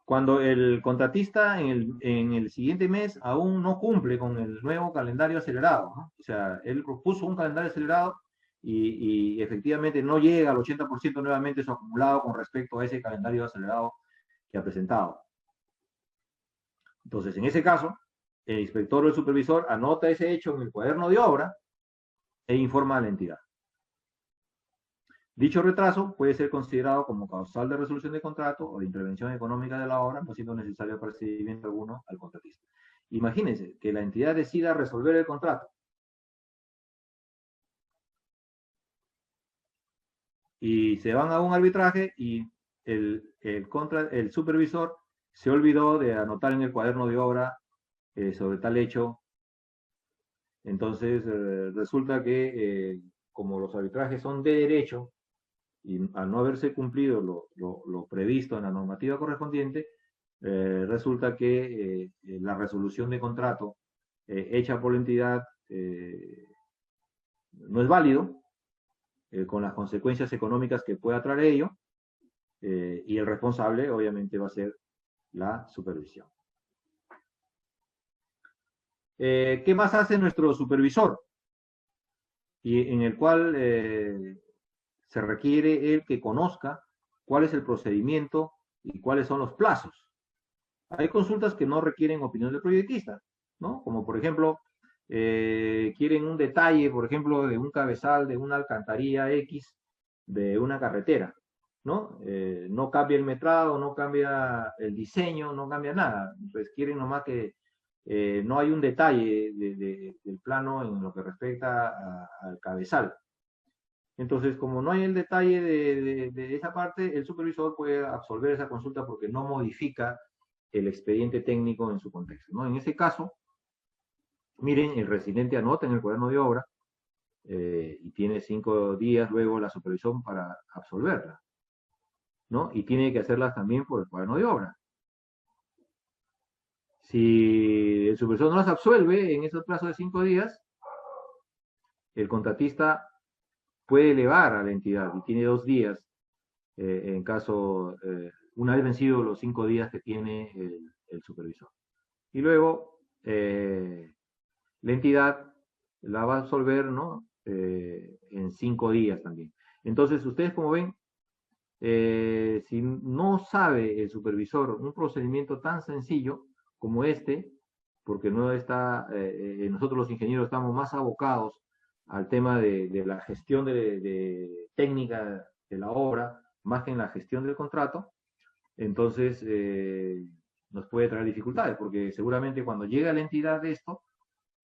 Cuando el contratista en el siguiente mes aún no cumple con el nuevo calendario acelerado, ¿no? O sea, él propuso un calendario acelerado y efectivamente no llega al 80% nuevamente su acumulado con respecto a ese calendario acelerado que ha presentado. Entonces, en ese caso, el inspector o el supervisor anota ese hecho en el cuaderno de obra e informa a la entidad. Dicho retraso puede ser considerado como causal de resolución de contrato o de intervención económica de la obra, no siendo necesario procedimiento alguno al contratista. Imagínense que la entidad decida resolver el contrato y se van a un arbitraje y el supervisor se olvidó de anotar en el cuaderno de obra sobre tal hecho. Entonces resulta que como los arbitrajes son de derecho y al no haberse cumplido lo previsto en la normativa correspondiente, resulta que la resolución de contrato hecha por la entidad no es válido, con las consecuencias económicas que pueda traer ello, y el responsable obviamente va a ser la supervisión. ¿Qué más hace nuestro supervisor? Y en el cual se requiere el que conozca cuál es el procedimiento y cuáles son los plazos. Hay consultas que no requieren opinión del proyectista, ¿no? Como por ejemplo, quieren un detalle, por ejemplo, de un cabezal, de una alcantarilla X, de una carretera, ¿no? No cambia el metrado, no cambia el diseño, no cambia nada. Entonces quieren nomás que no hay un detalle del plano en lo que respecta al cabezal. Entonces, como no hay el detalle de esa parte, el supervisor puede absolver esa consulta porque no modifica el expediente técnico en su contexto, ¿no? En ese caso, miren, el residente anota en el cuaderno de obra y tiene 5 días luego la supervisión para absolverla, ¿no? Y tiene que hacerlas también por el cuaderno de obra. Si el supervisor no las absuelve en esos plazos de 5 días, el contratista puede elevar a la entidad y tiene 2 días en caso, una vez vencidos los 5 días que tiene el supervisor. Y luego, la entidad la va a absolver, ¿no? En 5 días también. Entonces, ustedes como ven, si no sabe el supervisor un procedimiento tan sencillo como este, porque no está, nosotros los ingenieros estamos más abocados al tema de la gestión de técnica de la obra, más que en la gestión del contrato, entonces nos puede traer dificultades, porque seguramente cuando llega la entidad de esto,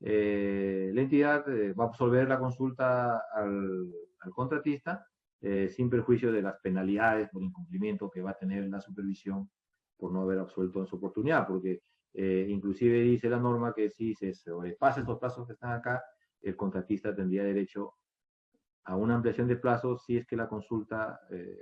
la entidad va a absolver la consulta al contratista sin perjuicio de las penalidades por incumplimiento que va a tener la supervisión por no haber absuelto en su oportunidad, porque inclusive dice la norma que si se sobrepasan estos plazos que están acá, el contratista tendría derecho a una ampliación de plazos si es que la consulta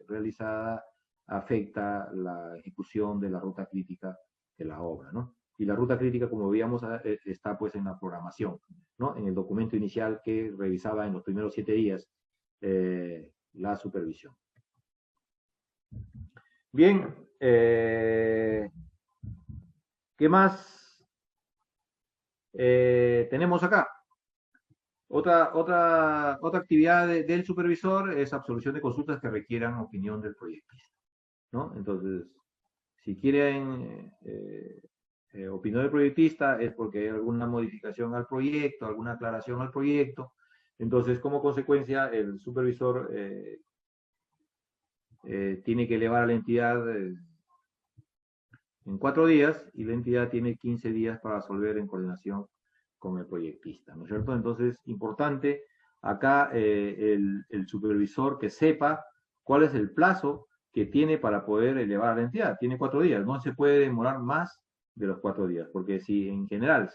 realizada afecta la ejecución de la ruta crítica de la obra, ¿no? Y la ruta crítica, como veíamos, está pues en la programación, ¿no? En el documento inicial que revisaba en los primeros 7 días la supervisión. Bien, ¿qué más tenemos acá? Otra actividad del supervisor es absolución de consultas que requieran opinión del proyectista, ¿no? Entonces, si quieren opinión del proyectista es porque hay alguna modificación al proyecto, alguna aclaración al proyecto. Entonces, como consecuencia, el supervisor tiene que elevar a la entidad en 4 días y la entidad tiene 15 días para resolver en coordinación con el proyectista, ¿no es cierto? Entonces, importante acá el supervisor que sepa cuál es el plazo que tiene para poder elevar a la entidad. Tiene 4 días, no se puede demorar más de los 4 días, porque si en general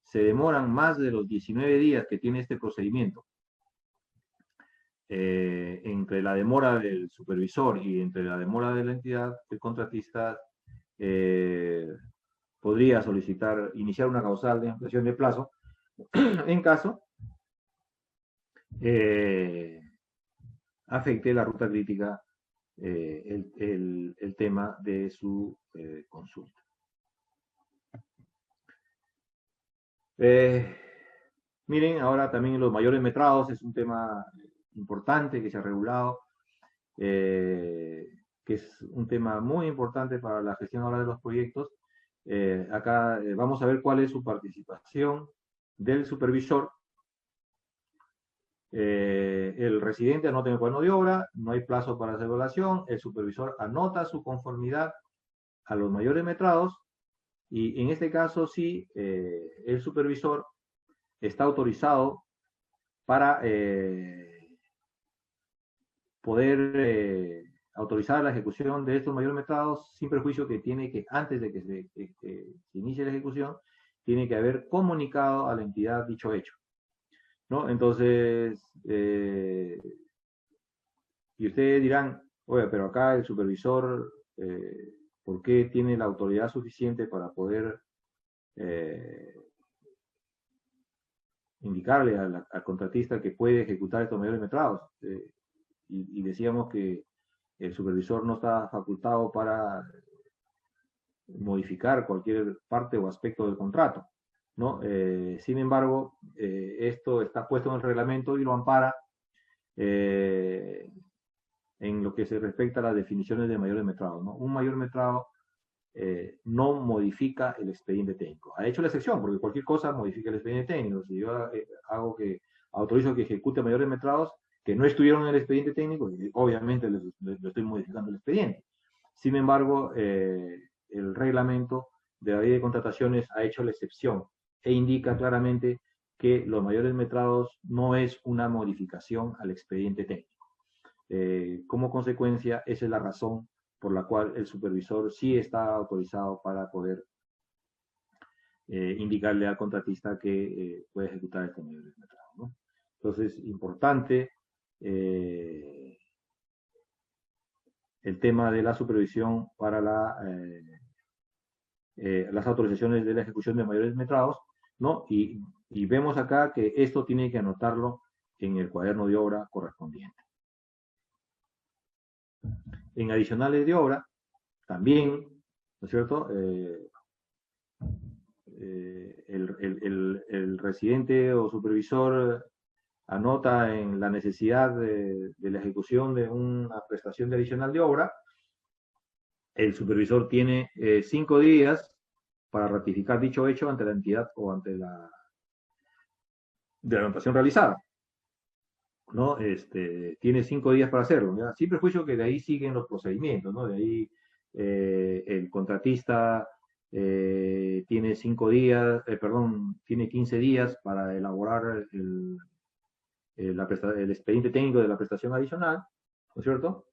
se demoran más de los 19 días que tiene este procedimiento, entre la demora del supervisor y entre la demora de la entidad, el contratista podría solicitar, iniciar una causal de ampliación de plazo en caso afecte la ruta crítica el tema de su consulta. Miren, ahora también los mayores metrados es un tema importante que se ha regulado, que es un tema muy importante para la gestión ahora de los proyectos. Acá vamos a ver cuál es su participación del supervisor el residente anota en el cuaderno de obra, no hay plazo para hacer evaluación, el supervisor anota su conformidad a los mayores metrados y en este caso sí, el supervisor está autorizado para poder autorizar la ejecución de estos mayores metrados sin perjuicio que tiene que, antes de que se inicie la ejecución, tiene que haber comunicado a la entidad dicho hecho, ¿no? Entonces, y ustedes dirán, oye, pero acá el supervisor, ¿por qué tiene la autoridad suficiente para poder indicarle al contratista que puede ejecutar estos mayores metrados? Y decíamos que el supervisor no está facultado para modificar cualquier parte o aspecto del contrato, ¿no? Sin embargo, esto está puesto en el reglamento y lo ampara en lo que se respecta a las definiciones de mayores metrados, ¿no? Un mayor metrado no modifica el expediente técnico. Ha hecho la excepción, porque cualquier cosa modifica el expediente técnico. Si yo hago que autorizo que ejecute mayores metrados que no estuvieron en el expediente técnico, obviamente le estoy modificando el expediente. Sin embargo, el reglamento de la ley de contrataciones ha hecho la excepción e indica claramente que los mayores metrados no es una modificación al expediente técnico. Como consecuencia, esa es la razón por la cual el supervisor sí está autorizado para poder indicarle al contratista que puede ejecutar este medio de metrados, ¿no? Entonces, importante el tema de la supervisión para las autorizaciones de la ejecución de mayores metrados, ¿no? Y vemos acá que esto tiene que anotarlo en el cuaderno de obra correspondiente. En adicionales de obra, también, ¿no es cierto? El residente o supervisor anota en la necesidad de la ejecución de una prestación de adicional de obra. El supervisor tiene 5 días para ratificar dicho hecho ante la entidad o ante la anotación realizada, ¿no? Tiene 5 días para hacerlo, ¿ya? Sin perjuicio que de ahí siguen los procedimientos, ¿no? De ahí el contratista tiene 5 días, tiene 15 días para elaborar el expediente técnico de la prestación adicional, ¿no es cierto?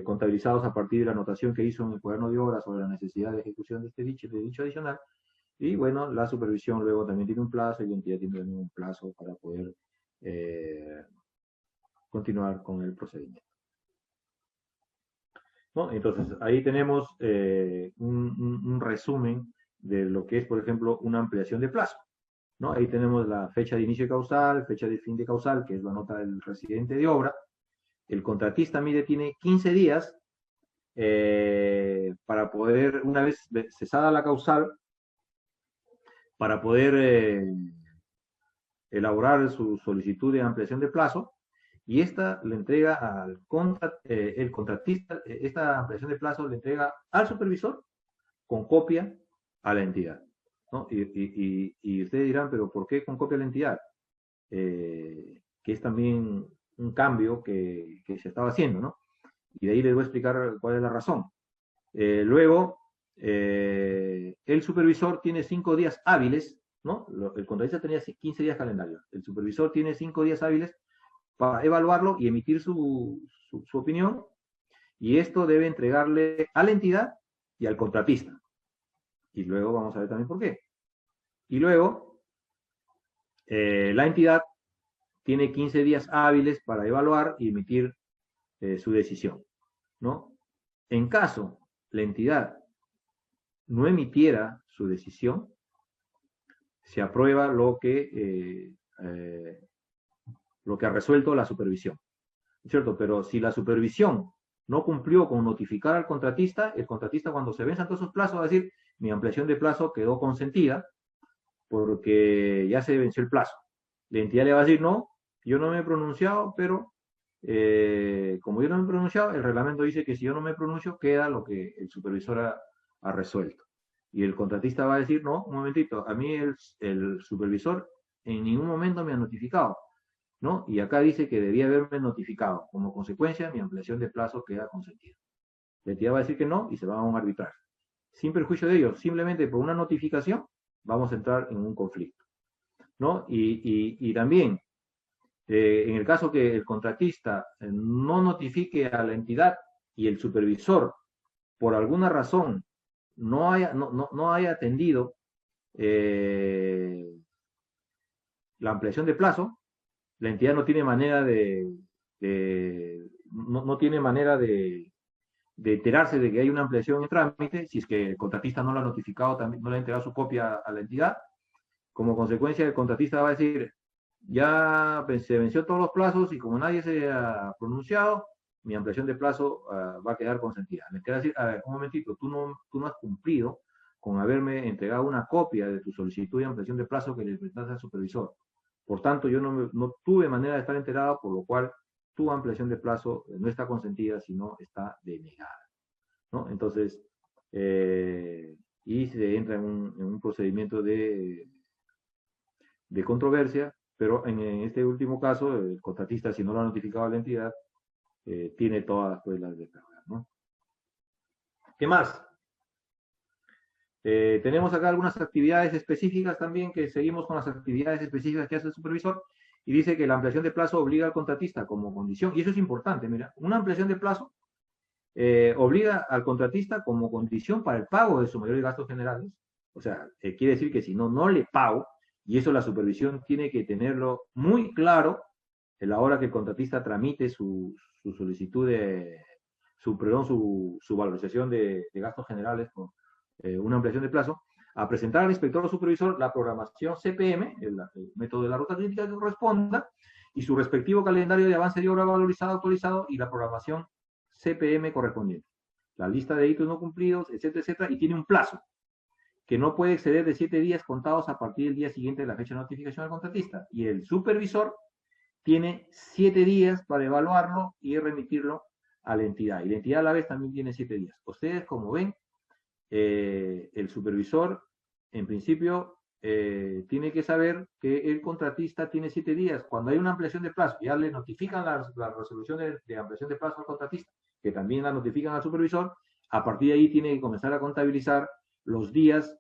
Contabilizados a partir de la anotación que hizo en el cuaderno de obra sobre la necesidad de ejecución de dicho adicional. Y bueno, la supervisión luego también tiene un plazo y la entidad tiene un plazo para poder continuar con el procedimiento, ¿no? Entonces, ahí tenemos un resumen de lo que es, por ejemplo, una ampliación de plazo, ¿no? Ahí tenemos la fecha de inicio de causal, fecha de fin de causal, que es la nota del residente de obra. El contratista, mire, tiene 15 días para poder, una vez cesada la causal, para poder elaborar su solicitud de ampliación de plazo, y esta le entrega al el contratista, esta ampliación de plazo le entrega al supervisor con copia a la entidad, ¿no? Y ustedes dirán, pero ¿por qué con copia a la entidad? Que es también un cambio que se estaba haciendo, ¿no? Y de ahí les voy a explicar cuál es la razón. Luego, el supervisor tiene 5 días hábiles, ¿no? El contratista tenía 15 días calendarios. El supervisor tiene 5 días hábiles para evaluarlo y emitir su opinión, y esto debe entregarle a la entidad y al contratista. Y luego vamos a ver también por qué. Y luego, la entidad tiene 15 días hábiles para evaluar y emitir su decisión, ¿no? En caso la entidad no emitiera su decisión, se aprueba lo que ha resuelto la supervisión, ¿cierto? Pero si la supervisión no cumplió con notificar al contratista, el contratista cuando se venzan todos esos plazos va a decir, mi ampliación de plazo quedó consentida porque ya se venció el plazo. La entidad le va a decir, no, yo no me he pronunciado, pero como yo no me he pronunciado, el reglamento dice que si yo no me pronuncio, queda lo que el supervisor ha resuelto. Y el contratista va a decir, no, un momentito, a mí el supervisor en ningún momento me ha notificado. ¿no? Y acá dice que debía haberme notificado. Como consecuencia, mi ampliación de plazo queda consentida. La entidad va a decir que no y se va a un arbitraje. Sin perjuicio de ello, simplemente por una notificación vamos a entrar en un conflicto, ¿no? Y también, en el caso que el contratista no notifique a la entidad y el supervisor, por alguna razón, no haya atendido la ampliación de plazo, la entidad no tiene manera no tiene manera de enterarse de que hay una ampliación en trámite, si es que el contratista no lo ha notificado, también no le ha entregado su copia a la entidad. Como consecuencia, el contratista va a decir, ya se venció todos los plazos y como nadie se ha pronunciado, mi ampliación de plazo va a quedar consentida. Me queda decir, a ver, un momentito, tú no has cumplido con haberme entregado una copia de tu solicitud de ampliación de plazo que le presentaste al supervisor. Por tanto, yo no tuve manera de estar enterado, por lo cual tu ampliación de plazo no está consentida, sino está denegada, ¿no? Entonces, y se entra en un procedimiento de controversia, pero en este último caso, el contratista, si no lo ha notificado a la entidad, tiene todas pues, las descargas, ¿no? ¿Qué más? Tenemos acá algunas actividades específicas también, que seguimos con las actividades específicas que hace el supervisor, y dice que la ampliación de plazo obliga al contratista como condición, y eso es importante, mira, una ampliación de plazo obliga al contratista como condición para el pago de sus mayores gastos generales. O sea, quiere decir que si no, no le pago, y eso la supervisión tiene que tenerlo muy claro a la hora que el contratista tramite su solicitud de, su valorización de gastos generales con una ampliación de plazo, a presentar al inspector o supervisor la programación CPM, el método de la ruta crítica que corresponda, y su respectivo calendario de avance de obra valorizado, actualizado, y la programación CPM correspondiente. La lista de hitos no cumplidos, etcétera, etcétera, y tiene un plazo que no puede exceder de 7 días contados a partir del día siguiente de la fecha de notificación al contratista. Y el supervisor tiene 7 días para evaluarlo y remitirlo a la entidad. Y la entidad a la vez también tiene 7 días. Ustedes, como ven, el supervisor, en principio, tiene que saber que el contratista tiene 7 días. Cuando hay una ampliación de plazo, ya le notifican la resolución de ampliación de plazo al contratista, que también la notifican al supervisor. A partir de ahí tiene que comenzar a contabilizar los días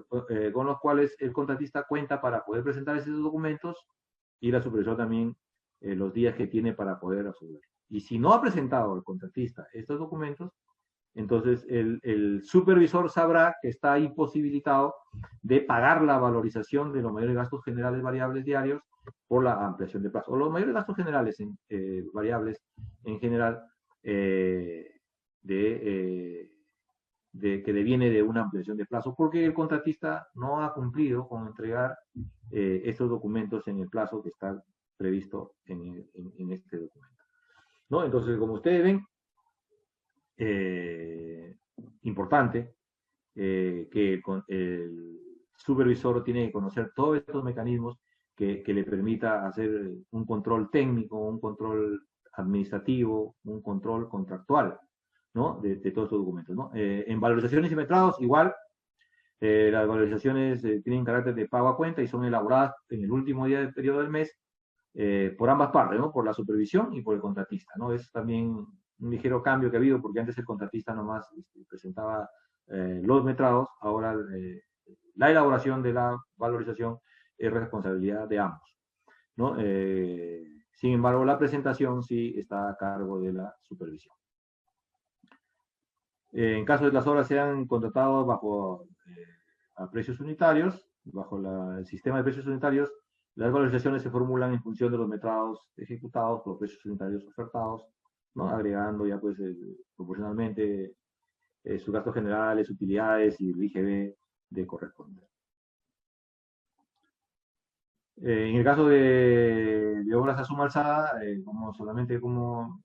con los cuales el contratista cuenta para poder presentar esos documentos, y la supervisor también los días que tiene para poder resolver. Y si no ha presentado el contratista estos documentos, entonces el supervisor sabrá que está imposibilitado de pagar la valorización de los mayores gastos generales variables diarios por la ampliación de plazo. O los mayores gastos generales variables en general que deviene de una ampliación de plazo, porque el contratista no ha cumplido con entregar estos documentos en el plazo que está previsto en este documento, ¿no? Entonces, como ustedes ven, importante que el supervisor tiene que conocer todos estos mecanismos que le permita hacer un control técnico, un control administrativo, un control contractual, ¿no? De todos estos documentos, ¿no? En valorizaciones y metrados, igual, las valorizaciones tienen carácter de pago a cuenta y son elaboradas en el último día del periodo del mes por ambas partes, ¿no? Por la supervisión y por el contratista, ¿no? Es también un ligero cambio que ha habido, porque antes el contratista nomás presentaba los metrados, ahora la elaboración de la valorización es responsabilidad de ambos, ¿no? Sin embargo, la presentación sí está a cargo de la supervisión. En caso de que las obras sean contratadas bajo a precios unitarios, bajo el sistema de precios unitarios, las valorizaciones se formulan en función de los metrados ejecutados por los precios unitarios ofertados, ¿no? Agregando ya pues proporcionalmente sus gastos generales, utilidades y el IGB de corresponder. En el caso de obras a suma alzada, solamente como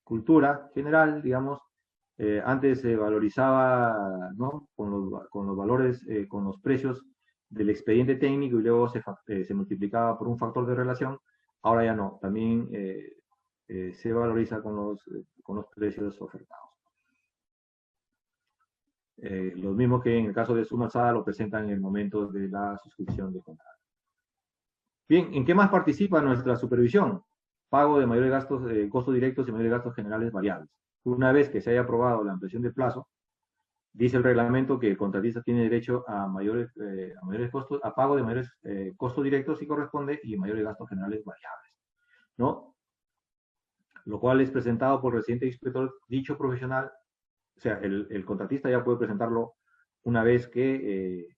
cultura general, digamos, antes se valorizaba, ¿no? Con los valores, con los precios del expediente técnico, y luego se multiplicaba por un factor de relación. Ahora ya no, también se valoriza con los precios ofertados. Los mismos que en el caso de suma alzada lo presentan en el momento de la suscripción de contrato. Bien, ¿en qué más participa nuestra supervisión? Pago de mayores gastos, costos directos y mayores gastos generales variables. Una vez que se haya aprobado la ampliación de plazo, dice el reglamento que el contratista tiene derecho a mayores costos, a pago de mayores costos directos si corresponde y mayores gastos generales variables, ¿no? Lo cual es presentado por el residente inspector dicho profesional, o sea, el contratista ya puede presentarlo una vez que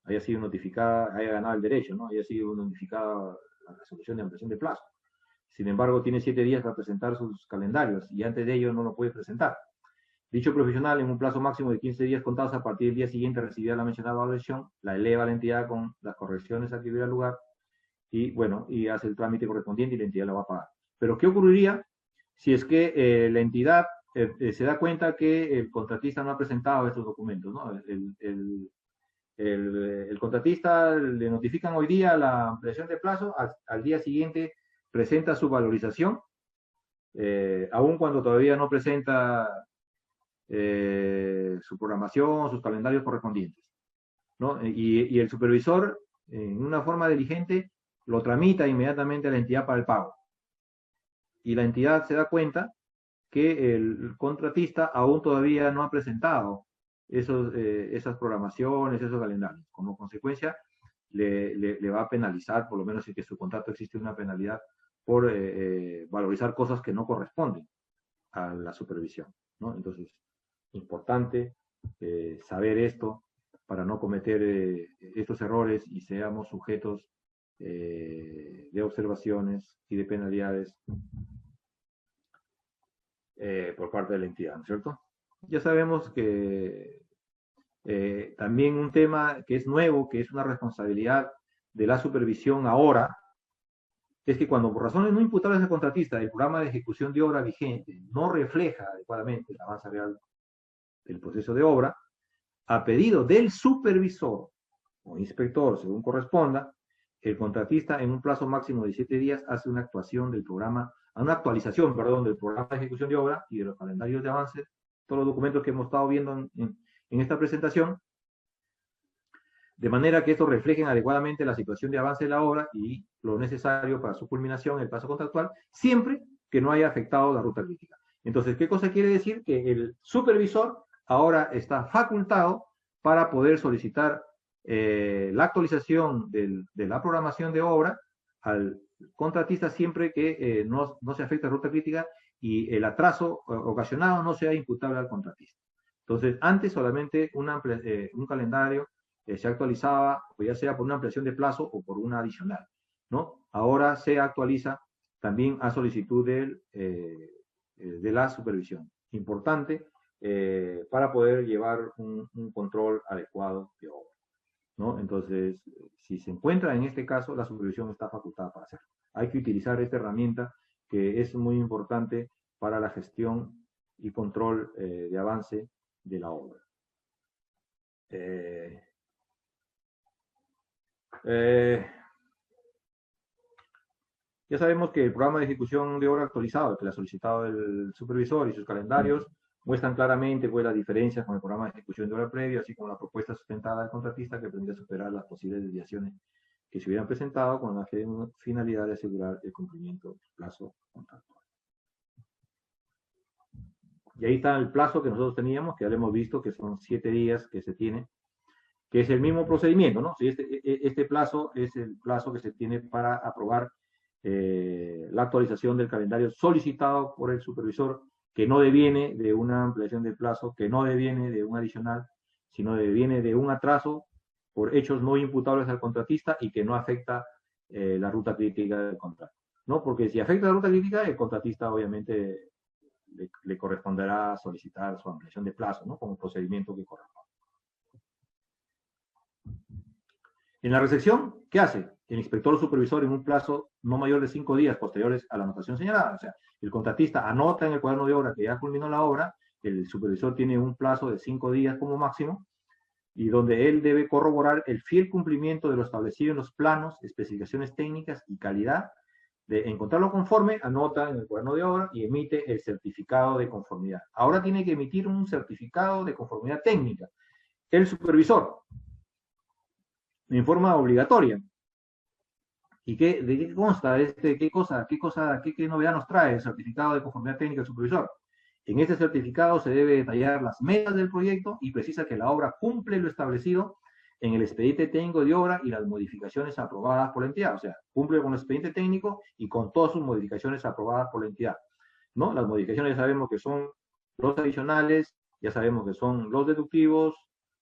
haya sido notificada, haya ganado el derecho, ¿no? Haya sido notificada la solución de ampliación de plazo. Sin embargo, tiene 7 días para presentar sus calendarios y antes de ello no lo puede presentar. Dicho profesional, en un plazo máximo de 15 días contados a partir del día siguiente recibirá la mencionada valoración, la eleva a la entidad con las correcciones a que hubiera lugar y, bueno, y hace el trámite correspondiente y la entidad la va a pagar. Pero, ¿qué ocurriría si es que la entidad se da cuenta que el contratista no ha presentado estos documentos, ¿no? El contratista le notifican hoy día la ampliación de plazo, al día siguiente presenta su valorización, aun cuando todavía no presenta su programación, sus calendarios correspondientes, ¿no? Y el supervisor, en una forma diligente, lo tramita inmediatamente a la entidad para el pago. Y la entidad se da cuenta que el contratista aún todavía no ha presentado esas programaciones, esos calendarios. Como consecuencia, le va a penalizar, por lo menos si que su contrato existe una penalidad por valorizar cosas que no corresponden a la supervisión, ¿no? Entonces, importante saber esto para no cometer estos errores y seamos sujetos de observaciones y de penalidades por parte de la entidad, ¿no es cierto? Ya sabemos que también un tema que es nuevo, que es una responsabilidad de la supervisión ahora, es que cuando por razones no imputables al contratista el programa de ejecución de obra vigente no refleja adecuadamente el avance real del proceso de obra, a pedido del supervisor o inspector, según corresponda, el contratista en un plazo máximo de 7 días hace una actuación del programa, una actualización, perdón, del programa de ejecución de obra y de los calendarios de avance, todos los documentos que hemos estado viendo en esta presentación, de manera que estos reflejen adecuadamente la situación de avance de la obra y lo necesario para su culminación en el plazo contractual, siempre que no haya afectado la ruta crítica. Entonces, ¿qué cosa quiere decir? Que el supervisor ahora está facultado para poder solicitar la actualización de la programación de obra al contratista siempre que no se afecte la ruta crítica y el atraso ocasionado no sea imputable al contratista. Entonces, antes solamente un calendario se actualizaba, o ya sea por una ampliación de plazo o por una adicional, ¿no? Ahora se actualiza también a solicitud de la supervisión. Importante para poder llevar un control adecuado de obra, ¿no? Entonces, si se encuentra en este caso, la supervisión está facultada para hacerlo. Hay que utilizar esta herramienta que es muy importante para la gestión y control de avance de la obra. Ya sabemos que el programa de ejecución de obra actualizado, que le ha solicitado el supervisor y sus calendarios, muestran claramente pues, las diferencias con el programa de ejecución de obra previo, así como la propuesta sustentada del contratista que pretende superar las posibles desviaciones que se hubieran presentado con la finalidad de asegurar el cumplimiento del plazo contractual. Y ahí está el plazo que nosotros teníamos, que ya lo hemos visto, que son 7 días que se tiene, que es el mismo procedimiento, ¿no? Si este plazo es el plazo que se tiene para aprobar la actualización del calendario solicitado por el supervisor, que no deviene de una ampliación del plazo, que no deviene de un adicional, sino deviene de un atraso por hechos no imputables al contratista y que no afecta la ruta crítica del contrato, ¿no? Porque si afecta la ruta crítica, el contratista obviamente le corresponderá solicitar su ampliación de plazo, ¿no? Como procedimiento que corresponde. En la recepción, ¿qué hace? El inspector o supervisor en un plazo no mayor de 5 días posteriores a la anotación señalada. O sea, el contratista anota en el cuaderno de obra que ya culminó la obra, el supervisor tiene un plazo de 5 días como máximo, y donde él debe corroborar el fiel cumplimiento de lo establecido en los planos, especificaciones técnicas y calidad. De encontrarlo conforme, anota en el cuaderno de obra y emite el certificado de conformidad. Ahora tiene que emitir un certificado de conformidad técnica. El supervisor, en forma obligatoria, ¿Y de qué consta qué novedad nos trae el certificado de conformidad técnica del supervisor? En este certificado se debe detallar las metas del proyecto y precisa que la obra cumple lo establecido en el expediente técnico de obra y las modificaciones aprobadas por la entidad. O sea, cumple con el expediente técnico y con todas sus modificaciones aprobadas por la entidad, ¿no? Las modificaciones ya sabemos que son los adicionales, ya sabemos que son los deductivos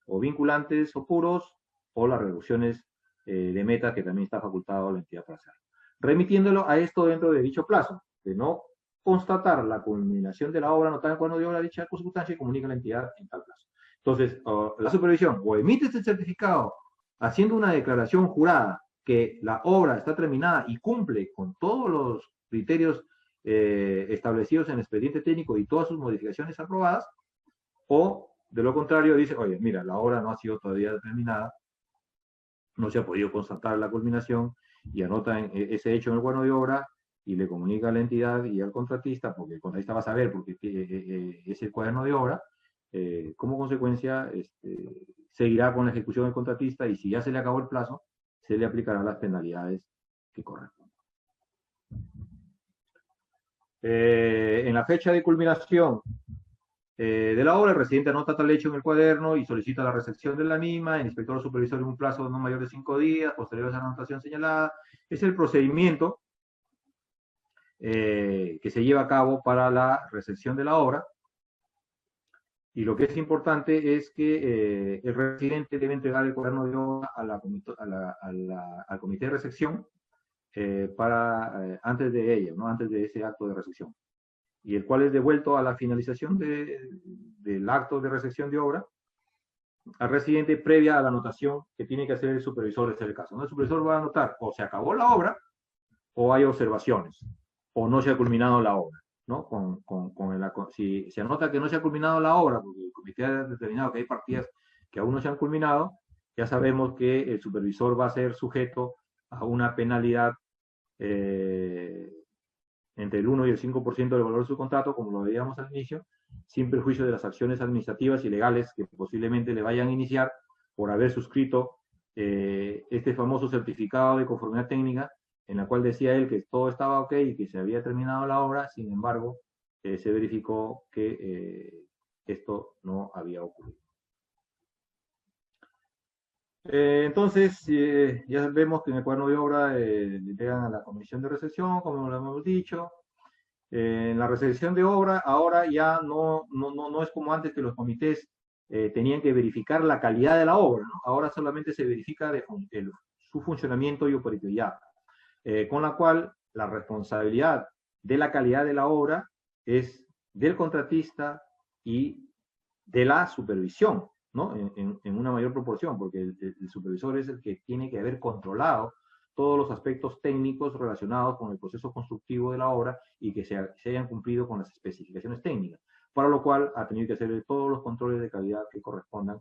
o vinculantes o puros, o las reducciones de meta que también está facultado a la entidad para hacer. Remitiéndolo a esto dentro de dicho plazo, de no constatar la culminación de la obra anotada en cuadro de obra de dicha circunstancia y comunica a la entidad en tal plazo. Entonces, la supervisión o emite este certificado haciendo una declaración jurada que la obra está terminada y cumple con todos los criterios establecidos en el expediente técnico y todas sus modificaciones aprobadas, o de lo contrario dice, oye, mira, la obra no ha sido todavía terminada, no se ha podido constatar la culminación, y anota ese hecho en el cuadro de obra y le comunica a la entidad y al contratista, porque el contratista va a saber porque es el cuaderno de obra, como consecuencia seguirá con la ejecución del contratista, y si ya se le acabó el plazo, se le aplicarán las penalidades que corresponden. En la fecha de culminación de la obra, el residente anota tal hecho en el cuaderno y solicita la recepción de la misma. El inspector o supervisor en un plazo no mayor de 5 días, posterior a esa anotación señalada. Es el procedimiento que se lleva a cabo para la recepción de la obra. Y lo que es importante es que el residente debe entregar el cuaderno de obra al comité de recepción antes de ello, ¿no? Antes de ese acto de recepción, y el cual es devuelto a la finalización del acto de recepción de obra al residente previa a la anotación que tiene que hacer el supervisor en este caso, ¿no? El supervisor va a anotar o se acabó la obra o hay observaciones o no se ha culminado la obra, ¿no? Si se anota que no se ha culminado la obra porque el comité ha determinado que hay partidas que aún no se han culminado, ya sabemos que el supervisor va a ser sujeto a una penalidad entre el 1 y el 5% del valor de su contrato, como lo veíamos al inicio, sin perjuicio de las acciones administrativas y legales que posiblemente le vayan a iniciar por haber suscrito este famoso certificado de conformidad técnica, en la cual decía él que todo estaba ok y que se había terminado la obra. Sin embargo, se verificó que esto no había ocurrido. Entonces, ya vemos que en el cuaderno de obra le entregan a la comisión de recepción, como lo hemos dicho. En la recepción de obra, ahora ya no es como antes, que los comités tenían que verificar la calidad de la obra, ¿no? Ahora solamente se verifica su funcionamiento y operatividad, con la cual la responsabilidad de la calidad de la obra es del contratista y de la supervisión, ¿no? En una mayor proporción, porque el supervisor es el que tiene que haber controlado todos los aspectos técnicos relacionados con el proceso constructivo de la obra y que se hayan cumplido con las especificaciones técnicas, para lo cual ha tenido que hacer todos los controles de calidad que correspondan,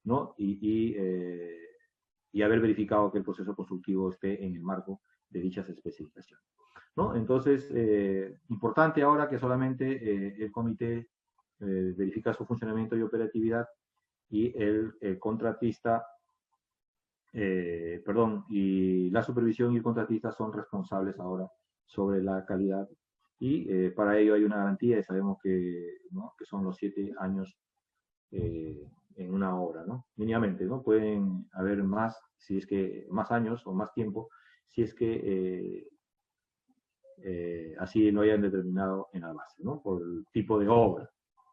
¿no? Y haber verificado que el proceso constructivo esté en el marco de dichas especificaciones, ¿no? Entonces, importante ahora que solamente el comité verifica su funcionamiento y operatividad, y el contratista, y la supervisión y el contratista son responsables ahora sobre la calidad, y para ello hay una garantía, y sabemos que, ¿no?, que son los 7 años en una obra, ¿no? Mínimamente, ¿no? Pueden haber más, si es que más años o más tiempo, si es que así lo hayan determinado en la base, ¿no? Por el tipo de obra,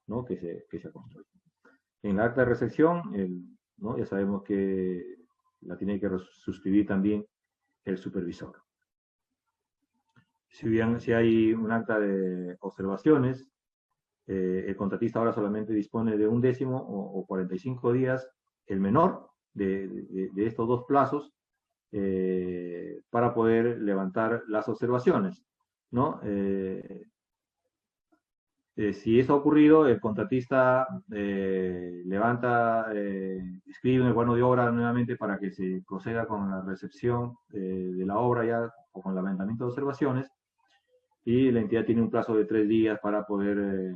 ¿no?, que se construye. En la acta de recepción, ¿no?, ya sabemos que la tiene que suscribir también el supervisor. Si hay un acta de observaciones, el contratista ahora solamente dispone de 1/10 o 45 días, el menor de estos dos plazos, para poder levantar las observaciones, ¿no? Si eso ha ocurrido, el contratista escribe en el cuaderno de obra nuevamente para que se proceda con la recepción de la obra ya, o con el levantamiento de observaciones, y la entidad tiene un plazo de 3 días para poder...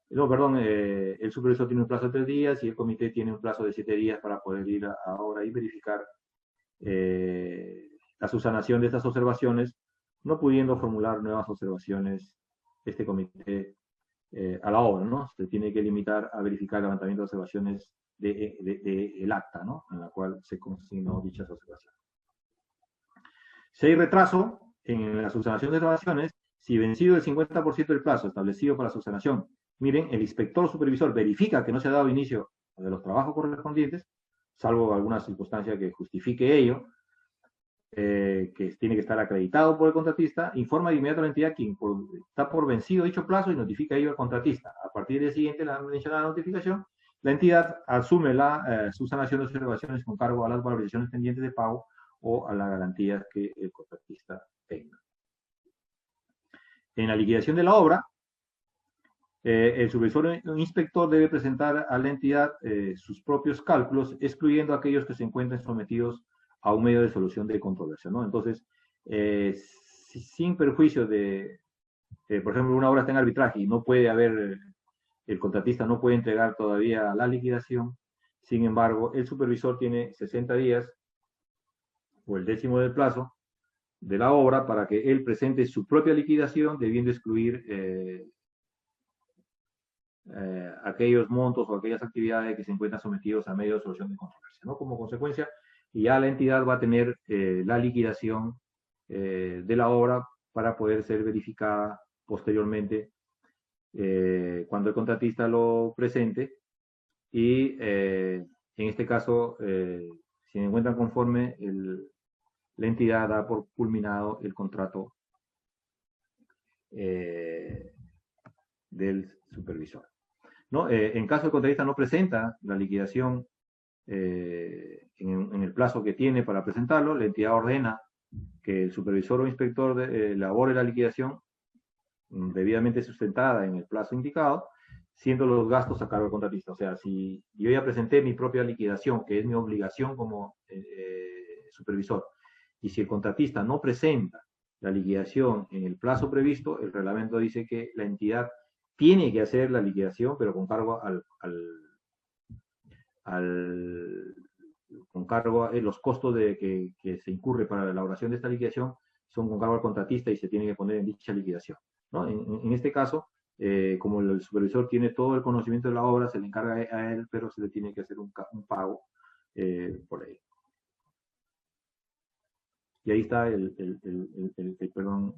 el supervisor tiene un plazo de 3 días y el comité tiene un plazo de 7 días para poder ir ahora y verificar la subsanación de estas observaciones, no pudiendo formular nuevas observaciones este comité a la obra, ¿no? Se tiene que limitar a verificar el levantamiento de observaciones del acta, ¿no? En la cual se consignó dichas observaciones. Si hay retraso en la subsanación de observaciones, si vencido el 50% del plazo establecido para la subsanación, miren, el inspector supervisor verifica que no se ha dado inicio de los trabajos correspondientes, salvo alguna circunstancia que justifique ello, que tiene que estar acreditado por el contratista, informa de inmediato a la entidad quien está por vencido dicho plazo y notifica ello al contratista. A partir del siguiente, la mencionada notificación, la entidad asume la subsanación de observaciones con cargo a las valorizaciones pendientes de pago o a las garantías que el contratista tenga. En la liquidación de la obra, el supervisor o inspector debe presentar a la entidad sus propios cálculos, excluyendo aquellos que se encuentren sometidos a un medio de solución de controversia, ¿no? Entonces, sin perjuicio de, por ejemplo, una obra está en arbitraje y no puede haber, el contratista no puede entregar todavía la liquidación, sin embargo, el supervisor tiene 60 días o el décimo del plazo de la obra para que él presente su propia liquidación, debiendo excluir aquellos montos o aquellas actividades que se encuentran sometidos a medio de solución de controversia, ¿no? Como consecuencia, ya la entidad va a tener la liquidación de la obra para poder ser verificada posteriormente cuando el contratista lo presente y en este caso, si se encuentran conforme, la entidad da por culminado el contrato del supervisor, ¿no? En caso el contratista no presenta la liquidación en el plazo que tiene para presentarlo, la entidad ordena que el supervisor o inspector elabore la liquidación debidamente sustentada en el plazo indicado, siendo los gastos a cargo del contratista. O sea, si yo ya presenté mi propia liquidación, que es mi obligación como supervisor, y si el contratista no presenta la liquidación en el plazo previsto, el reglamento dice que la entidad tiene que hacer la liquidación, pero con cargo con cargo a los costos que se incurre para la elaboración de esta liquidación son con cargo al contratista y se tiene que poner en dicha liquidación, ¿no? En este caso, como el supervisor tiene todo el conocimiento de la obra, se le encarga a él, pero se le tiene que hacer un pago por ello. Y ahí está el perdón,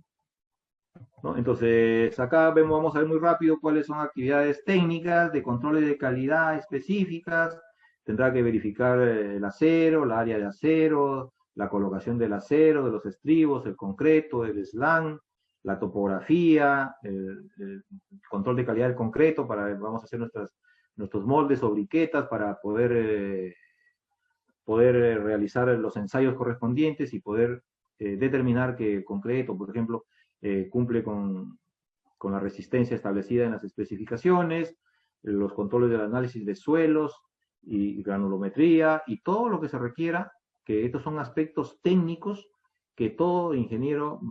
¿no? Entonces, acá vamos a ver muy rápido cuáles son actividades técnicas de controles de calidad específicas. Tendrá que verificar el acero, la área de acero, la colocación del acero, de los estribos, el concreto, el slang, la topografía, el control de calidad del concreto, vamos a hacer nuestros moldes o briquetas para poder realizar los ensayos correspondientes y poder determinar que el concreto, por ejemplo, cumple con la resistencia establecida en las especificaciones, los controles del análisis de suelos y granulometría y todo lo que se requiera, que estos son aspectos técnicos que todo ingeniero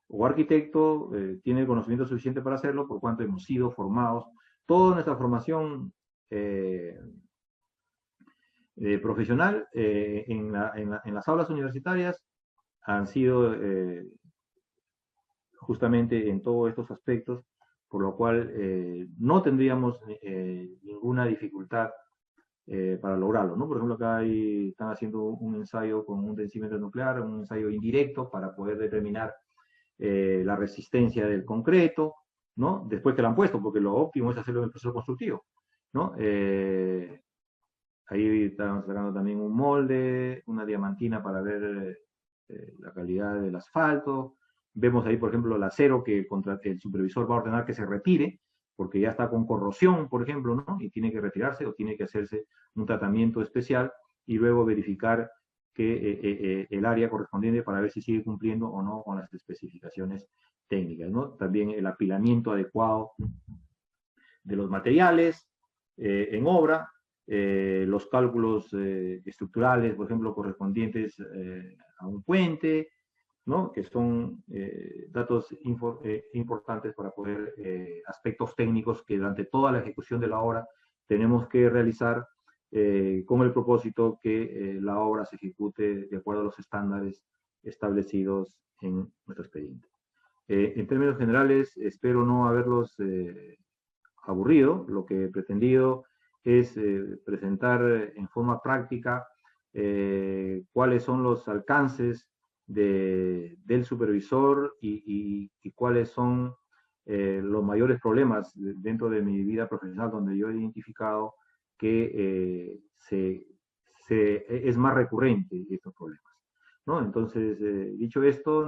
o arquitecto tiene el conocimiento suficiente para hacerlo, por cuanto hemos sido formados. Toda nuestra formación profesional en las aulas universitarias han sido justamente en todos estos aspectos, por lo cual no tendríamos ninguna dificultad para lograrlo, ¿no? Por ejemplo, acá están haciendo un ensayo con un densímetro nuclear, un ensayo indirecto para poder determinar la resistencia del concreto, ¿no? Después que lo han puesto, porque lo óptimo es hacerlo en el proceso constructivo, ¿no? Ahí estamos sacando también un molde, una diamantina para ver la calidad del asfalto. Vemos ahí, por ejemplo, el acero que el supervisor va a ordenar que se retire, porque ya está con corrosión, por ejemplo, ¿no? Y tiene que retirarse o tiene que hacerse un tratamiento especial y luego verificar que el área correspondiente para ver si sigue cumpliendo o no con las especificaciones técnicas, ¿no? También el apilamiento adecuado de los materiales en obra, los cálculos estructurales, por ejemplo, correspondientes a un puente, ¿no? Que son datos importantes para poder, aspectos técnicos que durante toda la ejecución de la obra tenemos que realizar con el propósito que la obra se ejecute de acuerdo a los estándares establecidos en nuestro expediente. En términos generales, espero no haberlos aburrido. Lo que he pretendido es presentar en forma práctica cuáles son los alcances del supervisor y cuáles son los mayores problemas dentro de mi vida profesional, donde yo he identificado que es más recurrente estos problemas, ¿no? Entonces, dicho esto,